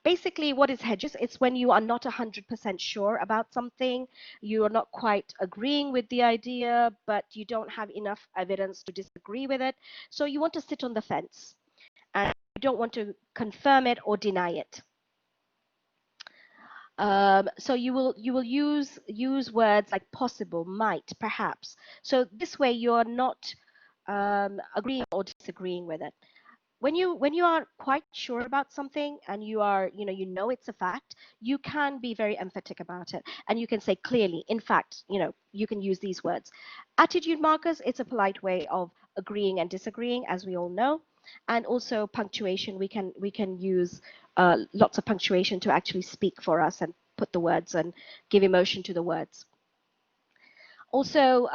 Basically, what is hedges? It's when you are not 100% sure about something, you are not quite agreeing with the idea, but you don't have enough evidence to disagree with it. So you want to sit on the fence, and you don't want to confirm it or deny it. So you will use words like possible, might, perhaps. So this way you are not agreeing or disagreeing with it. When you are quite sure about something, and you are it's a fact, you can be very emphatic about it, and you can say clearly, in fact, you can use these words. Attitude markers, it's a polite way of agreeing and disagreeing, as we all know. And also punctuation, we can use lots of punctuation to actually speak for us and put the words and give emotion to the words. Also,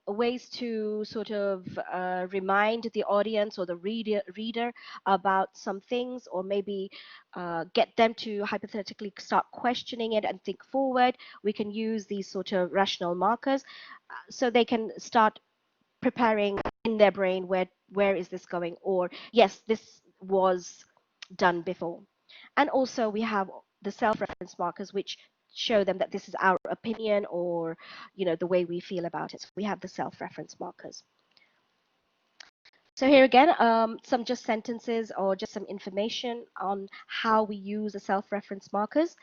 ways to sort of remind the audience or the reader about some things, or maybe get them to hypothetically start questioning it and think forward. We can use these sort of rational markers so they can start preparing in their brain where is this going, or yes, this was done before. And also we have the self-reference markers, which show them that this is our opinion, or the way we feel about it. So we have the self-reference markers. So here again, some just sentences or just some information on how we use the self-reference markers.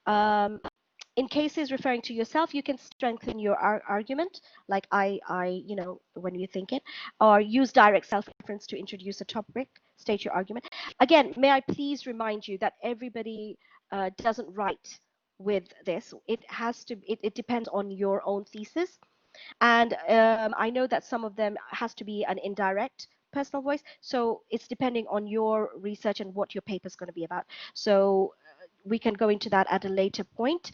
In cases referring to yourself, you can strengthen your argument, like when you think it, or use direct self-reference to introduce a topic, state your argument. Again, may I please remind you that everybody doesn't write with this. It depends on your own thesis. And I know that some of them has to be an indirect personal voice. So it's depending on your research and what your paper is going to be about. So we can go into that at a later point.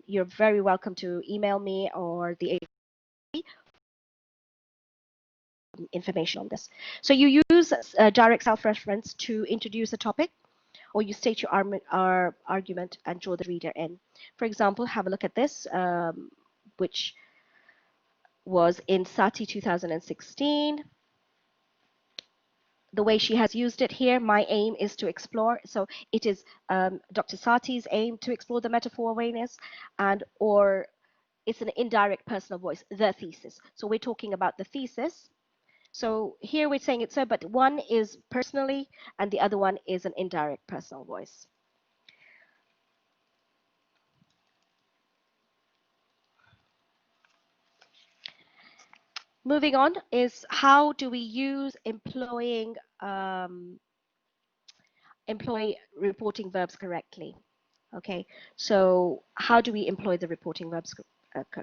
You're very welcome to email me or the information on this. So you use direct self-reference to introduce a topic, or you state your argument and draw the reader in. For example, have a look at this, which was in Sati 2016. The way she has used it here, my aim is to explore. So it is Dr. Sati's aim to explore the metaphor awareness, or it's an indirect personal voice, the thesis. So we're talking about the thesis. So here we're saying it's so, but one is personally and the other one is an indirect personal voice. Moving on is how do we use employ reporting verbs correctly? Okay, so how do we employ the reporting verbs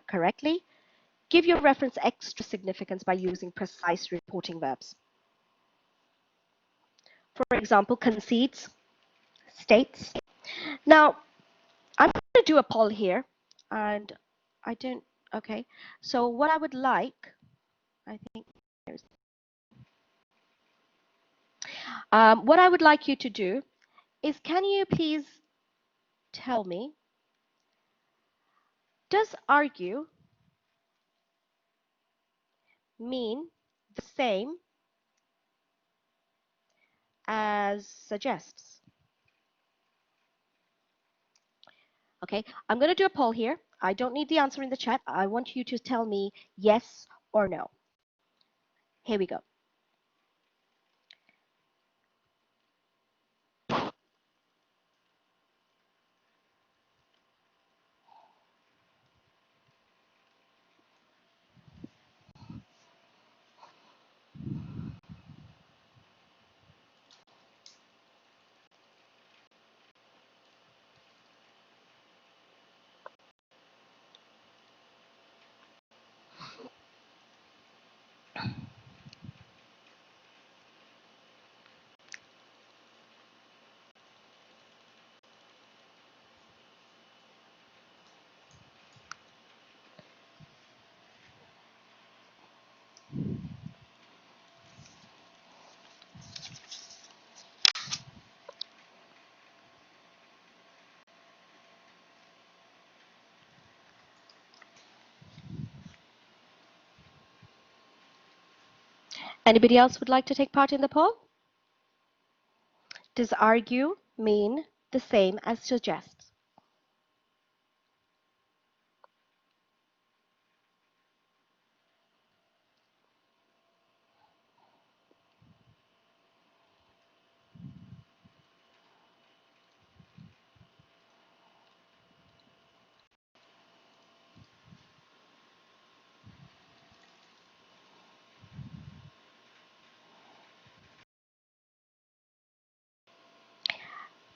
correctly? Give your reference extra significance by using precise reporting verbs. For example, concedes, states. Now, I'm going to do a poll here, and I don't, okay. So what I would like, I think, what I would like you to do is, can you please tell me, does argue mean the same as suggests? Okay, I'm going to do a poll here. I don't need the answer in the chat. I want you to tell me yes or no. Here we go. Anybody else would like to take part in the poll? Does argue mean the same as suggests?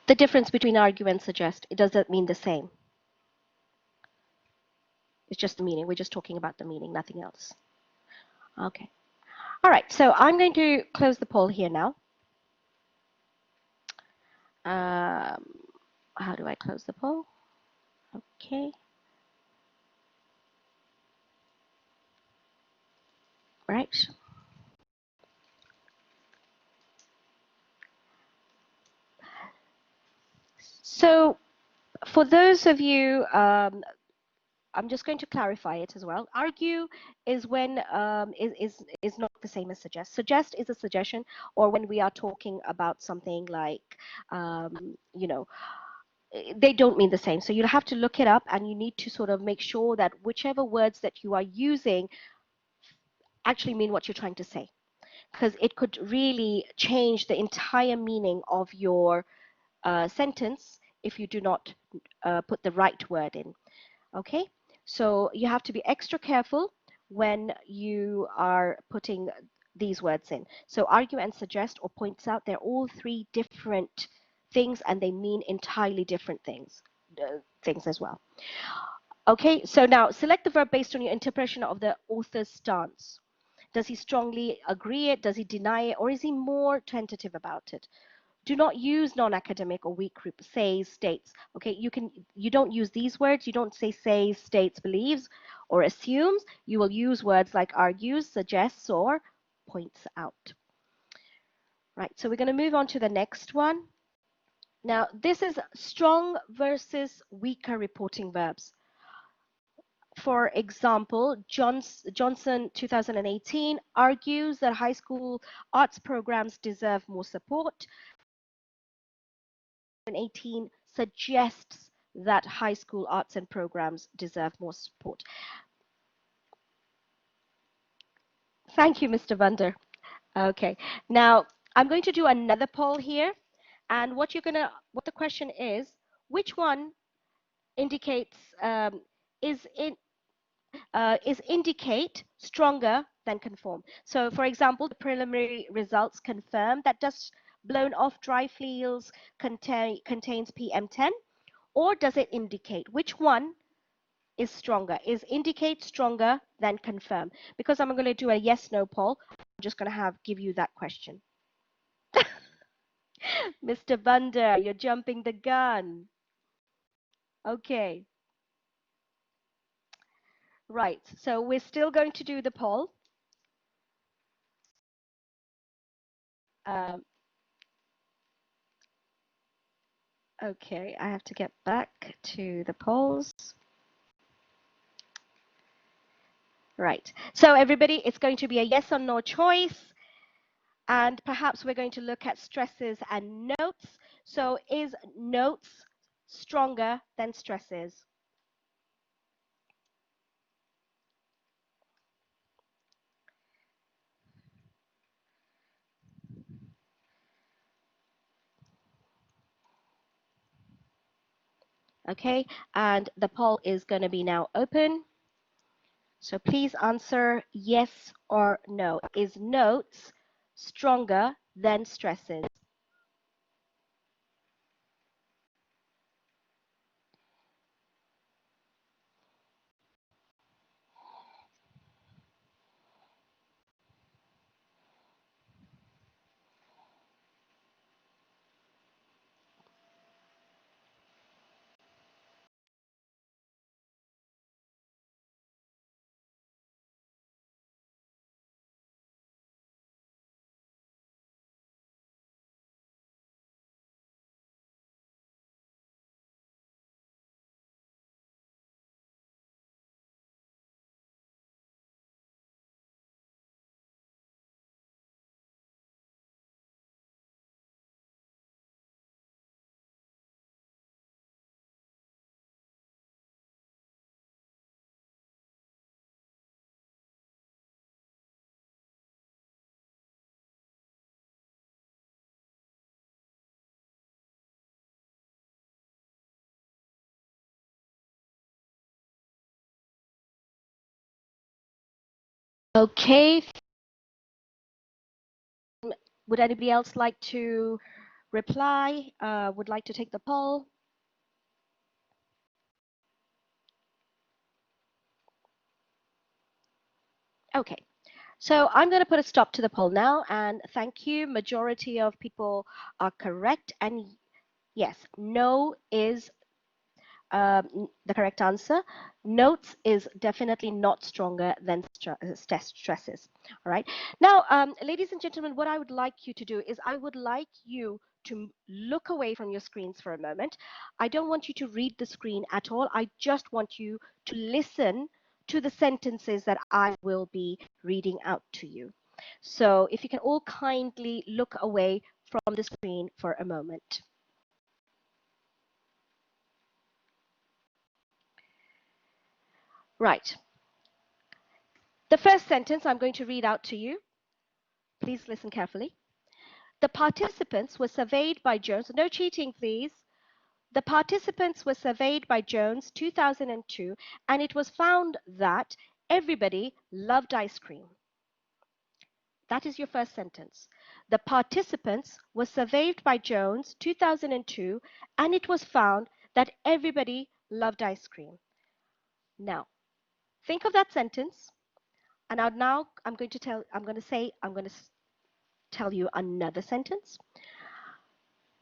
The difference between argue and suggest, it doesn't mean the same. It's just the meaning. We're just talking about the meaning, nothing else. Okay. All right, so I'm going to close the poll here now. How do I close the poll? Okay. right? So for those of you, I'm just going to clarify it as well. Argue is when is not the same as suggest. Suggest is a suggestion, or when we are talking about something like, you know, they don't mean the same. So you'll have to look it up, and you need to sort of make sure that whichever words that you are using actually mean what you're trying to say, because it could really change the entire meaning of your sentence if you do not put the right word in. Okay, so you have to be extra careful when you are putting these words in. So argue and suggest or points out, they're all three different things and they mean entirely different things as well. Okay, so now select the verb based on your interpretation of the author's stance. Does he strongly agree it? Does he deny it? Or is he more tentative about it? Do not use non-academic or weak group says, states. Okay, you don't use these words. You don't say says, states, believes, or assumes. You will use words like argues, suggests, or points out. Right, so we're going to move on to the next one. Now, this is strong versus weaker reporting verbs. For example, Johnson 2018 argues that high school arts programs deserve more support. 18 suggests that high school arts and programs deserve more support. Thank you, Mr. Bunder. Okay, now I'm going to do another poll here, and what the question is, which one indicates is indicate stronger than conform. So, for example, the preliminary results confirm that dust blown off dry fields contains PM10. Or does it indicate? Which one is stronger? Is indicate stronger than confirm? Because I'm going to do a yes no poll, I'm just going to give you that question. Mr. Bunder, you're jumping the gun. Okay. Right. So we're still going to do the poll. Okay, I have to get back to the polls. Right. So everybody, it's going to be a yes or no choice. And perhaps we're going to look at stresses and notes. So is notes stronger than stresses? Okay, and the poll is going to be now open. So please answer yes or no. Is notes stronger than stresses? Okay. Would anybody else like to reply? Would like to take the poll? Okay. So I'm going to put a stop to the poll now, and thank you. Majority of people are correct, and yes, no is the correct answer. Notes is definitely not stronger than stresses. All right. Now, ladies and gentlemen, what I would like you to do is I would like you to look away from your screens for a moment. I don't want you to read the screen at all. I just want you to listen to the sentences that I will be reading out to you. So if you can all kindly look away from the screen for a moment. Right. The first sentence I'm going to read out to you. Please listen carefully. The participants were surveyed by Jones. No cheating, please. The participants were surveyed by Jones 2002, and it was found that everybody loved ice cream. That is your first sentence. The participants were surveyed by Jones 2002, and it was found that everybody loved ice cream. Now, think of that sentence, and now I'm going to tell you another sentence.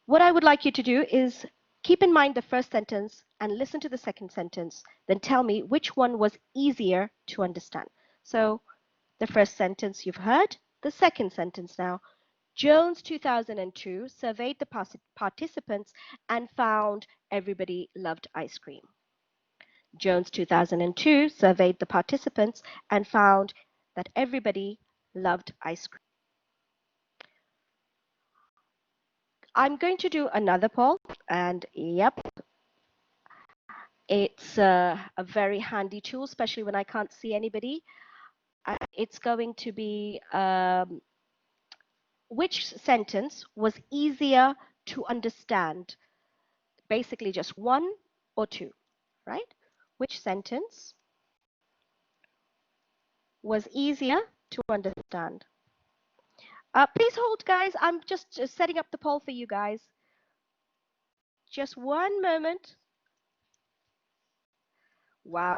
What I would like you to do is keep in mind the first sentence and listen to the second sentence, then tell me which one was easier to understand. So the first sentence you've heard, the second sentence now. Jones 2002 surveyed the participants and found everybody loved ice cream. Jones 2002 surveyed the participants and found that everybody loved ice cream. I'm going to do another poll, and yep, it's a very handy tool, especially when I can't see anybody. It's going to be which sentence was easier to understand? Basically just one or two, right? Which sentence was easier to understand? Please hold, guys. I'm just setting up the poll for you guys. Just one moment. Wow.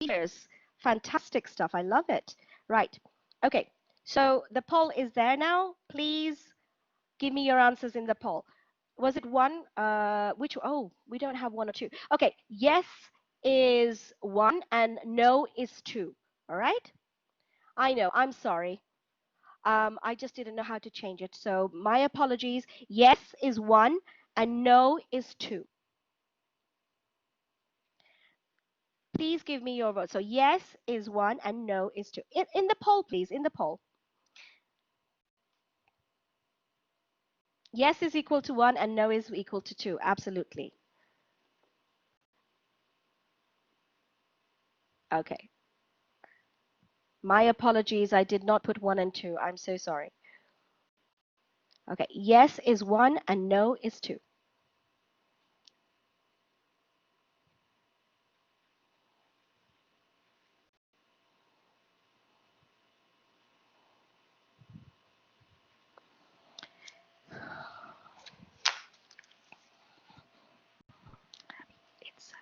Here's fantastic stuff. I love it. Right. Okay. So the poll is there now. Please give me your answers in the poll. Was it one? Oh, we don't have one or two. Okay. Yes is one and no is two. All right. I know. I'm sorry. I just didn't know how to change it. So my apologies. Yes is one and no is two. Please give me your vote. So yes is one and no is two. In the poll, please, in the poll. Yes is equal to one and no is equal to two. Absolutely. Okay. My apologies. I did not put one and two. I'm so sorry. Okay. Yes is one and no is two. It's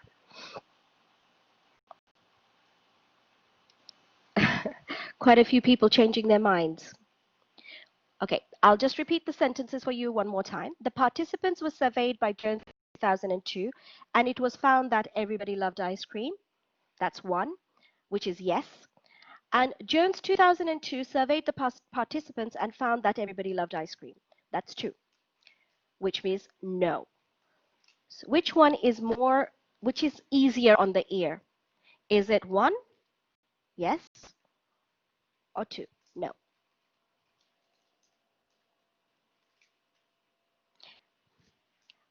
quite a few people changing their minds. Okay, I'll just repeat the sentences for you one more time. The participants were surveyed by Jones 2002, and it was found that everybody loved ice cream. That's one, which is yes. And Jones 2002 surveyed the participants and found that everybody loved ice cream. That's two, which means no. So which one is which is easier on the ear? Is it one? Yes. Or two? No.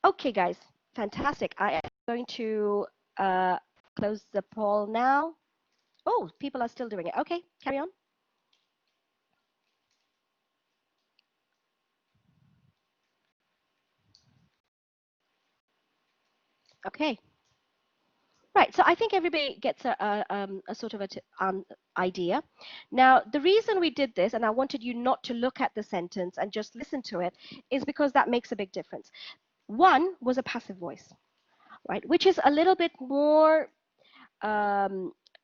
Okay, guys, fantastic. I am going to close the poll now. Oh, people are still doing it. Okay, carry on. Okay. Right, so I think everybody gets a sort of idea. Now, the reason we did this, and I wanted you not to look at the sentence and just listen to it, is because that makes a big difference. One was a passive voice, right, which is a little bit more,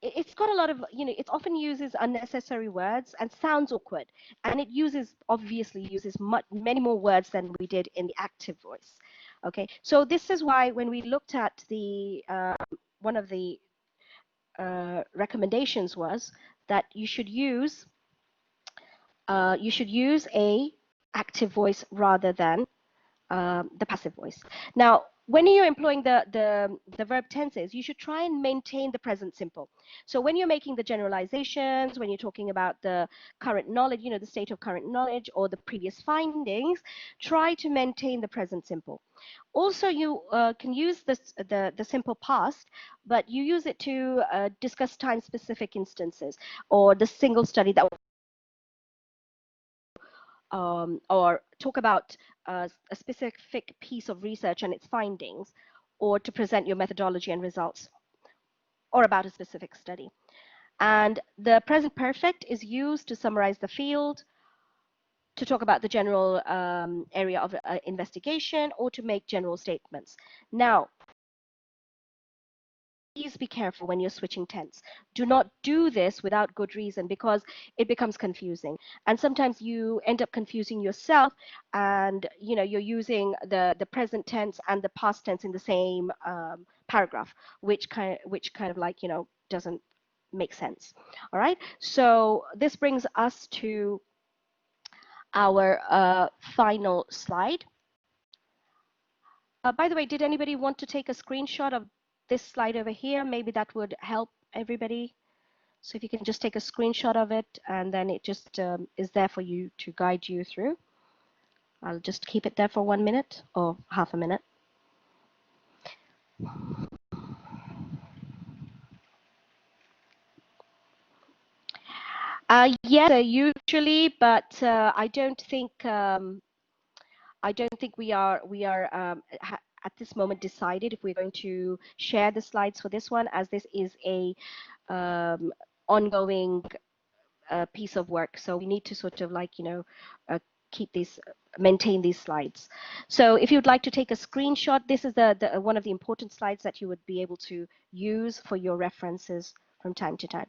it's got a lot of, it often uses unnecessary words and sounds awkward, and it obviously uses many more words than we did in the active voice. Okay, so this is why when we looked at the one of the recommendations was that you should use a active voice rather than the passive voice. Now, when you're employing the verb tenses, you should try and maintain the present simple. So when you're making the generalizations, when you're talking about the current knowledge, you know, the state of current knowledge or the previous findings, try to maintain the present simple. Also, you can use this, the simple past, but you use it to discuss time-specific instances or the single study that or talk about a specific piece of research and its findings, or to present your methodology and results, or about a specific study. And the present perfect is used to summarize the field, to talk about the general area of investigation, or to make general statements. Now, please be careful when you're switching tense. Do not do this without good reason, because it becomes confusing. And sometimes you end up confusing yourself, and you know, you're using the present tense and the past tense in the same paragraph, which kind of like, you know, doesn't make sense. All right. So this brings us to our final slide. By the way, did anybody want to take a screenshot of this slide over here? Maybe that would help everybody. So if you can just take a screenshot of it, and then it just is there for you to guide you through. I'll just keep it there for 1 minute or half a minute. Yes, usually, but I don't think we are at this moment decided if we're going to share the slides for this one, as this is a ongoing piece of work. So we need to sort of like, you know, maintain these slides. So if you'd like to take a screenshot, this is the one of the important slides that you would be able to use for your references from time to time.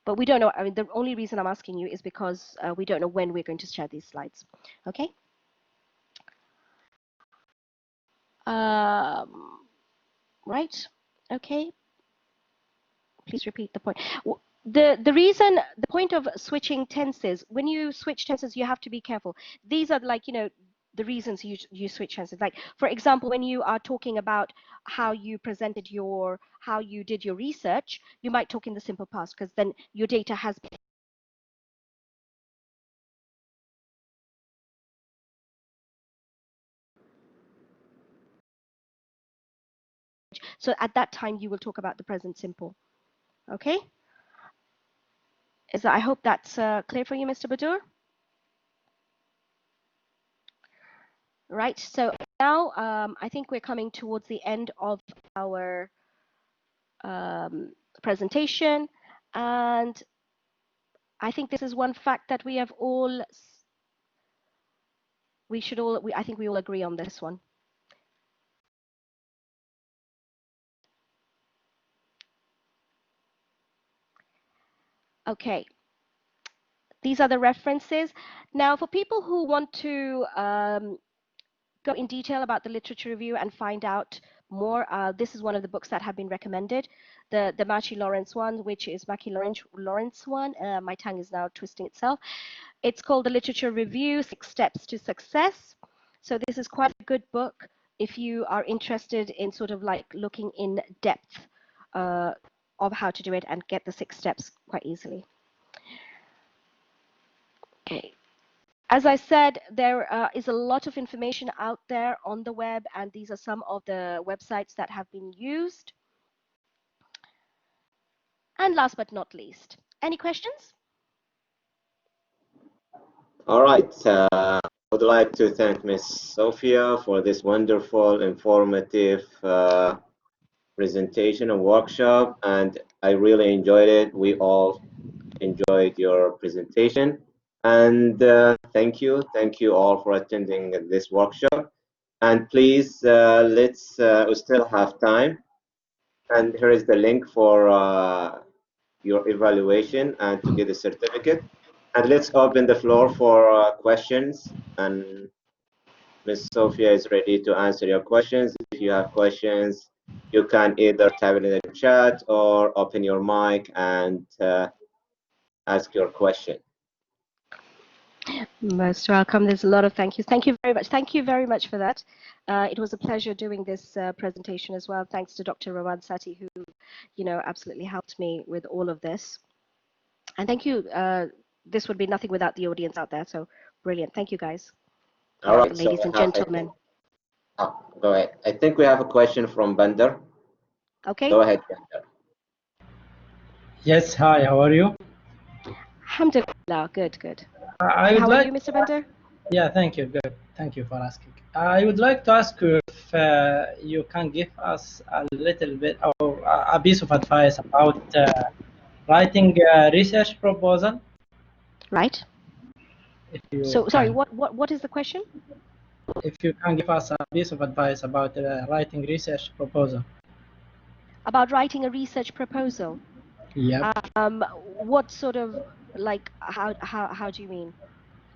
But we don't know. I mean, the only reason I'm asking you is because we don't know when we're going to share these slides. Okay. Right. Okay. Please repeat the point. The point of switching tenses, when you switch tenses, you have to be careful. These are like, you know, the reasons you switch tenses. Like, for example, when you are talking about how you presented how you did your research, you might talk in the simple past, because then your data has been. So at that time, you will talk about the present simple. Okay? I hope that's clear for you, Mr. Badur? Right, so now I think we're coming towards the end of our presentation, and I think this is one fact that I think we all agree on this one. Okay, these are the references. Now, for people who want to go in detail about the literature review and find out more, this is one of the books that have been recommended, the Machi-Lawrence one, which is Machi-Lawrence one. My tongue is now twisting itself. It's called The Literature Review, 6 Steps to Success. So this is quite a good book if you are interested in sort of like looking in depth of how to do it and get the 6 steps quite easily. Okay. As I said, there is a lot of information out there on the web, and these are some of the websites that have been used. And last but not least, any questions? All right. I would like to thank Ms. Sufia for this wonderful, informative presentation and workshop, and I really enjoyed it. We all enjoyed your presentation, and thank you all for attending this workshop. And please, we still have time, and here is the link for your evaluation and to get a certificate. And let's open the floor for questions and Ms. Sofia is ready to answer your questions. If you have questions, you can either type it in the chat or open your mic and ask your question. Most welcome. There's a lot of thank yous. Thank you very much. Thank you very much for that. It was a pleasure doing this presentation as well. Thanks to Dr. Rawad Sati, who, absolutely helped me with all of this. And thank you. This would be nothing without the audience out there. So brilliant. Thank you, guys. All right, ladies and gentlemen. Go ahead. I think we have a question from Bandar. Okay. Go ahead, Bandar. Yes, hi, how are you? Alhamdulillah, good. How are you, Mr. Bandar? Yeah, thank you, good. Thank you for asking. I would like to ask you if you can give us a little bit or a piece of advice about writing a research proposal. Right. Sorry, what is the question? If you can give us a piece of advice about writing research proposal. About writing a research proposal? Yeah. What sort of, like, how do you mean?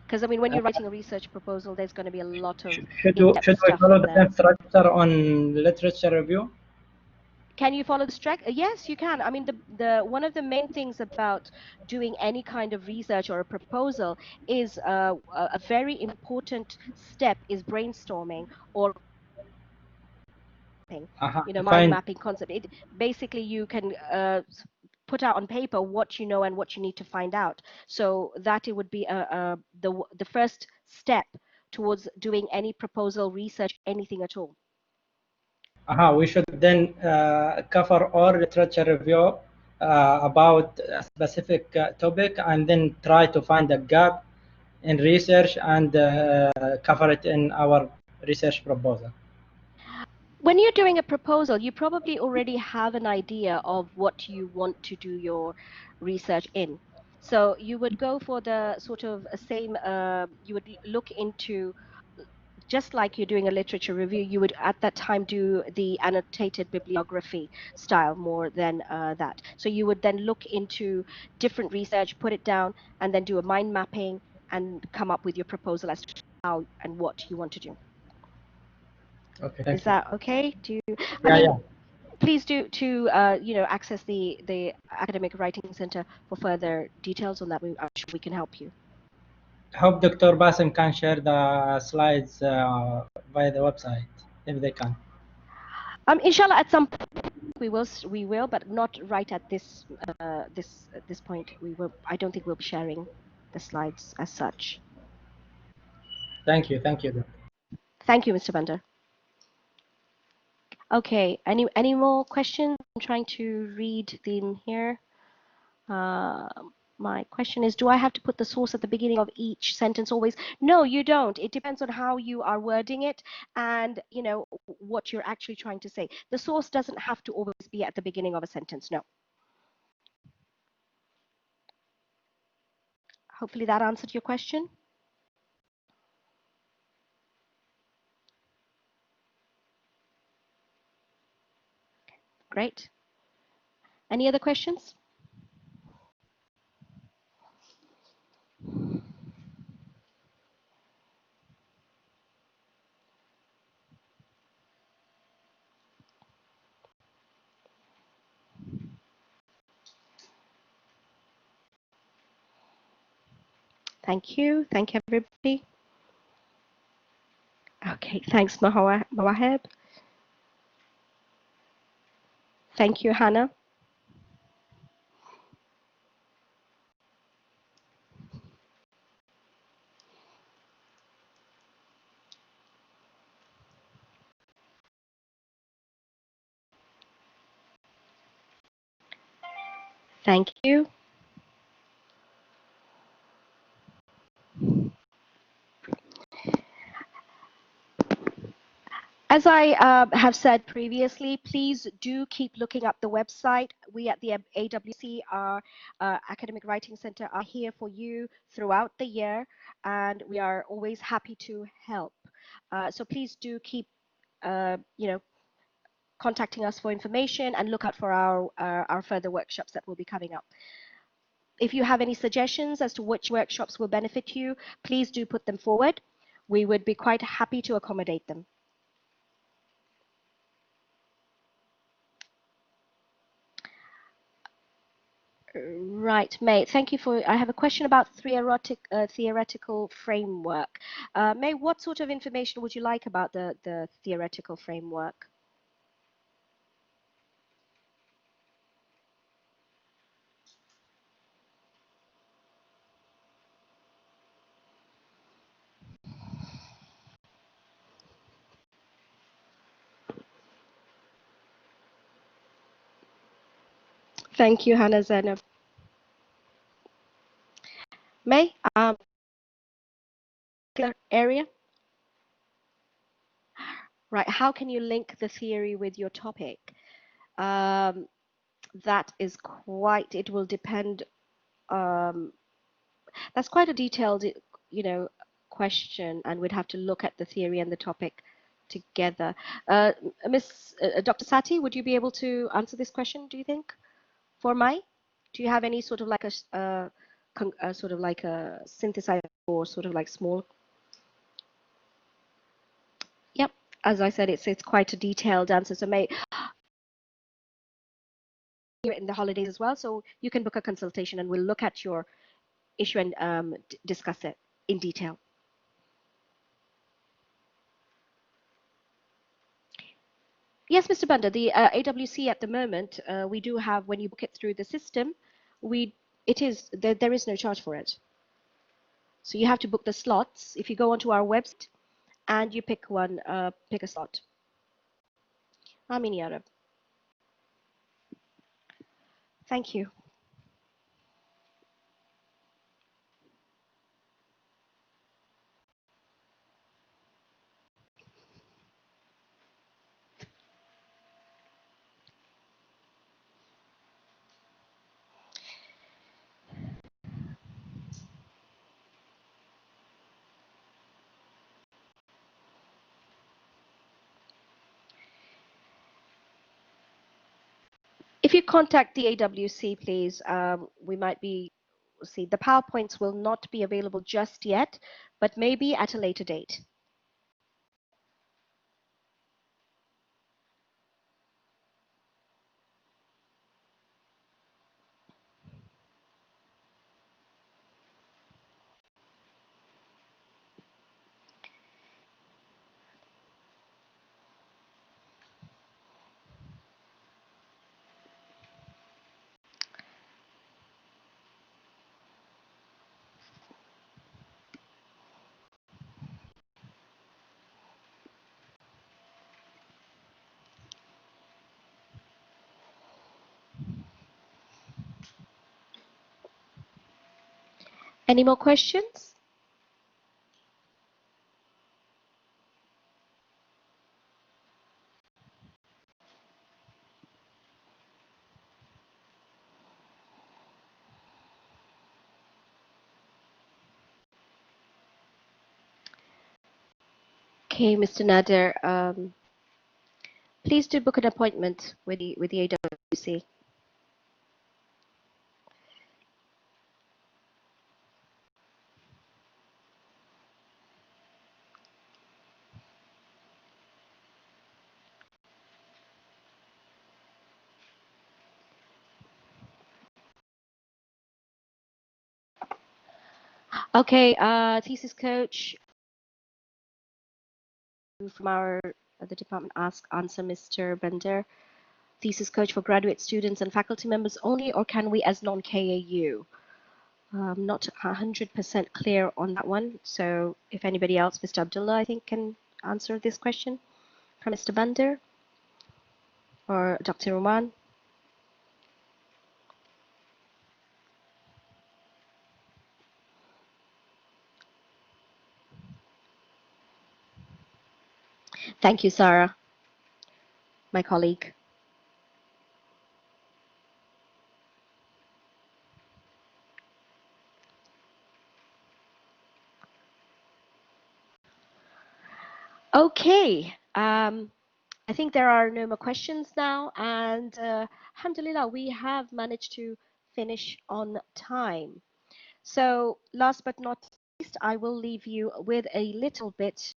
Because I mean, when you're writing a research proposal, there's going to be a lot of should we follow the same structure on literature review? Can you follow the structure? Yes, you can. I mean, the one of the main things about doing any kind of research or a proposal is a very important step is brainstorming or mind mapping concept. Basically you can put out on paper what you know and what you need to find out. So that it would be the first step towards doing any proposal, research, anything at all. We should then cover all literature review about a specific topic and then try to find a gap in research and cover it in our research proposal. When you're doing a proposal, you probably already have an idea of what you want to do your research in. So you would go for the sort of same, you would look into, just like you're doing a literature review, you would at that time do the annotated bibliography style more than that. So you would then look into different research, put it down, and then do a mind mapping and come up with your proposal as to how and what you want to do. Okay, thank you. Is that okay? Yeah. Please do access the Academic Writing Center for further details on that. I'm sure we can help you. I hope Dr. Basim can share the slides via the website if they can. Inshallah, at some point we will, but not right at this this point. I don't think we'll be sharing the slides as such. Thank you. Thank you, Mr. Bandar. Okay, any more questions? I'm trying to read them here. My question is, do I have to put the source at the beginning of each sentence always? No, you don't. It depends on how you are wording it and, what you're actually trying to say. The source doesn't have to always be at the beginning of a sentence, no. Hopefully that answered your question. Great. Any other questions? Thank you. Thank you, everybody. Okay, thanks, Mawahib. Thank you, Hannah. Thank you. As I have said previously, please do keep looking up the website. We at the AWC, our Academic Writing Center, are here for you throughout the year, and we are always happy to help. So please do keep, contacting us for information and look out for our further workshops that will be coming up. If you have any suggestions as to which workshops will benefit you, please do put them forward. we would be quite happy to accommodate them. Right, May, thank you for, I have a question about theoretical framework. May, what sort of information would you like about the theoretical framework? Thank you, Hannah Zainab. May, area? Right, how can you link the theory with your topic? That is quite, it will depend, that's quite a detailed, question, and we'd have to look at the theory and the topic together. Dr. Sati, would you be able to answer this question, do you think, for Mai? Do you have any sort of like a sort of like a synthesizer or sort of like small? Yep, as I said, it's quite a detailed answer. So May, in the holidays as well, so you can book a consultation and we'll look at your issue and discuss it in detail. Yes, Mr. Banda, the AWC at the moment, we do have, when you book it through the system, there is no charge for it. So you have to book the slots. If you go onto our website and you pick a slot. Amin Arab. Thank you. If you contact the AWC, please, we might see, the PowerPoints will not be available just yet, but maybe at a later date. Any more questions? Okay, Mr. Nader, please do book an appointment with the AWC. Okay, thesis coach from the department answer Mr. Bender. Thesis coach for graduate students and faculty members only, or can we as non-KAU? I'm not 100% clear on that one. So if anybody else, Mr. Abdullah, I think can answer this question from Mr. Bender or Dr. Roman. Thank you, Sarah, my colleague. Okay, I think there are no more questions now, and alhamdulillah, we have managed to finish on time. So last but not I will leave you with a little bit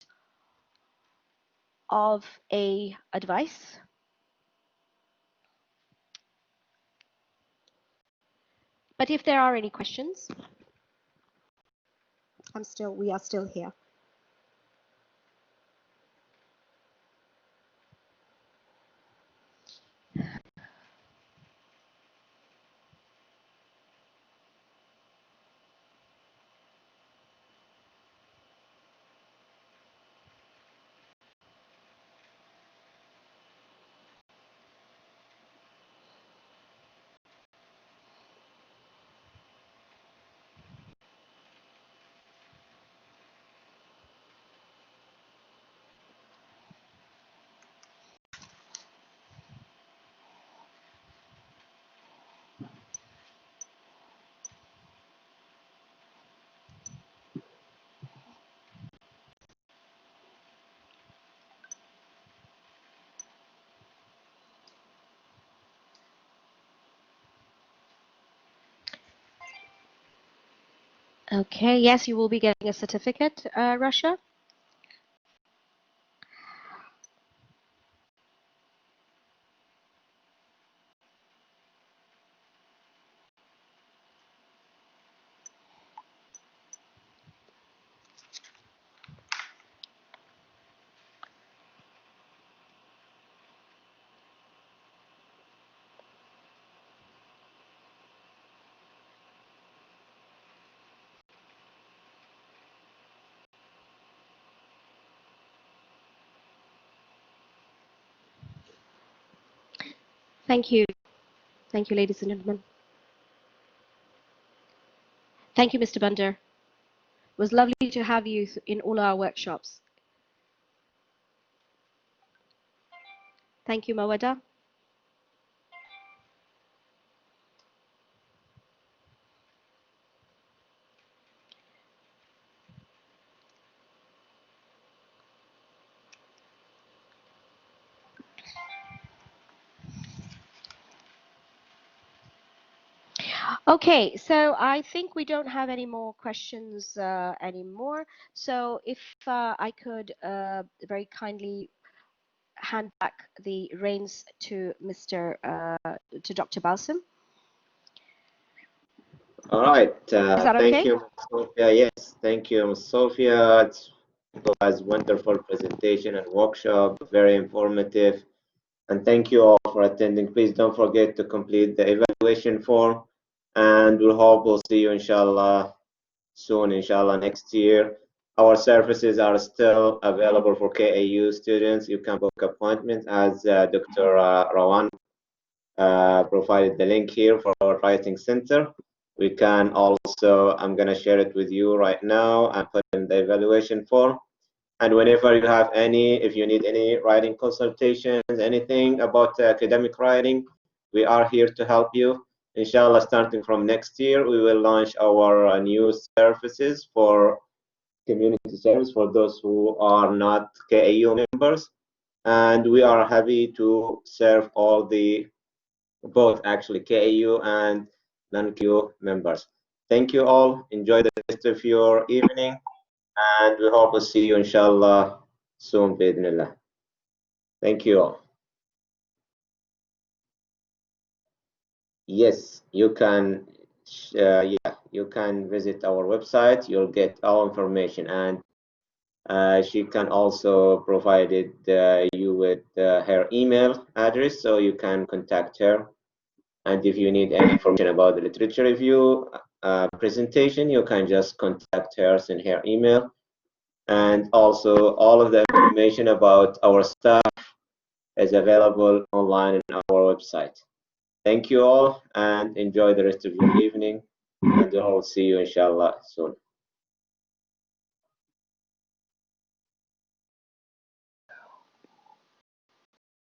of a advice. But if there are any questions, we are still here. Okay, yes, you will be getting a certificate, Russia. Thank you. Thank you, ladies and gentlemen. Thank you, Mr. Bunder. It was lovely to have you in all our workshops. Thank you, Mawada. Okay, so I think we don't have any more questions anymore. So if I could very kindly hand back the reins to to Dr. Balsam. All right. Is that thank okay? you, Sufia. Yes, thank you, Sufia. It was wonderful presentation and workshop, very informative. And thank you all for attending. Please don't forget to complete the evaluation form. And we hope we'll see you, inshallah, soon, inshallah, next year. Our services are still available for KAU students. You can book appointments as Dr. Rawan provided the link here for our writing center. We can also, I'm going to share it with you right now and put in the evaluation form. And whenever you have if you need any writing consultations, anything about academic writing, we are here to help you. Inshallah, starting from next year, we will launch our new services for community service for those who are not KAU members. And we are happy to serve both actually KAU and non-KAU members. Thank you all. Enjoy the rest of your evening. And we hope to see you, inshallah, soon, bidnillah. Thank you all. Yes, you can. You can visit our website. You'll get all information, and she can also provide you with her email address, so you can contact her. And if you need any information about the literature review presentation, you can just contact her, send her email. And also all of the information about our staff is available online on our website. Thank you all and enjoy the rest of your evening, and we'll see you inshallah soon.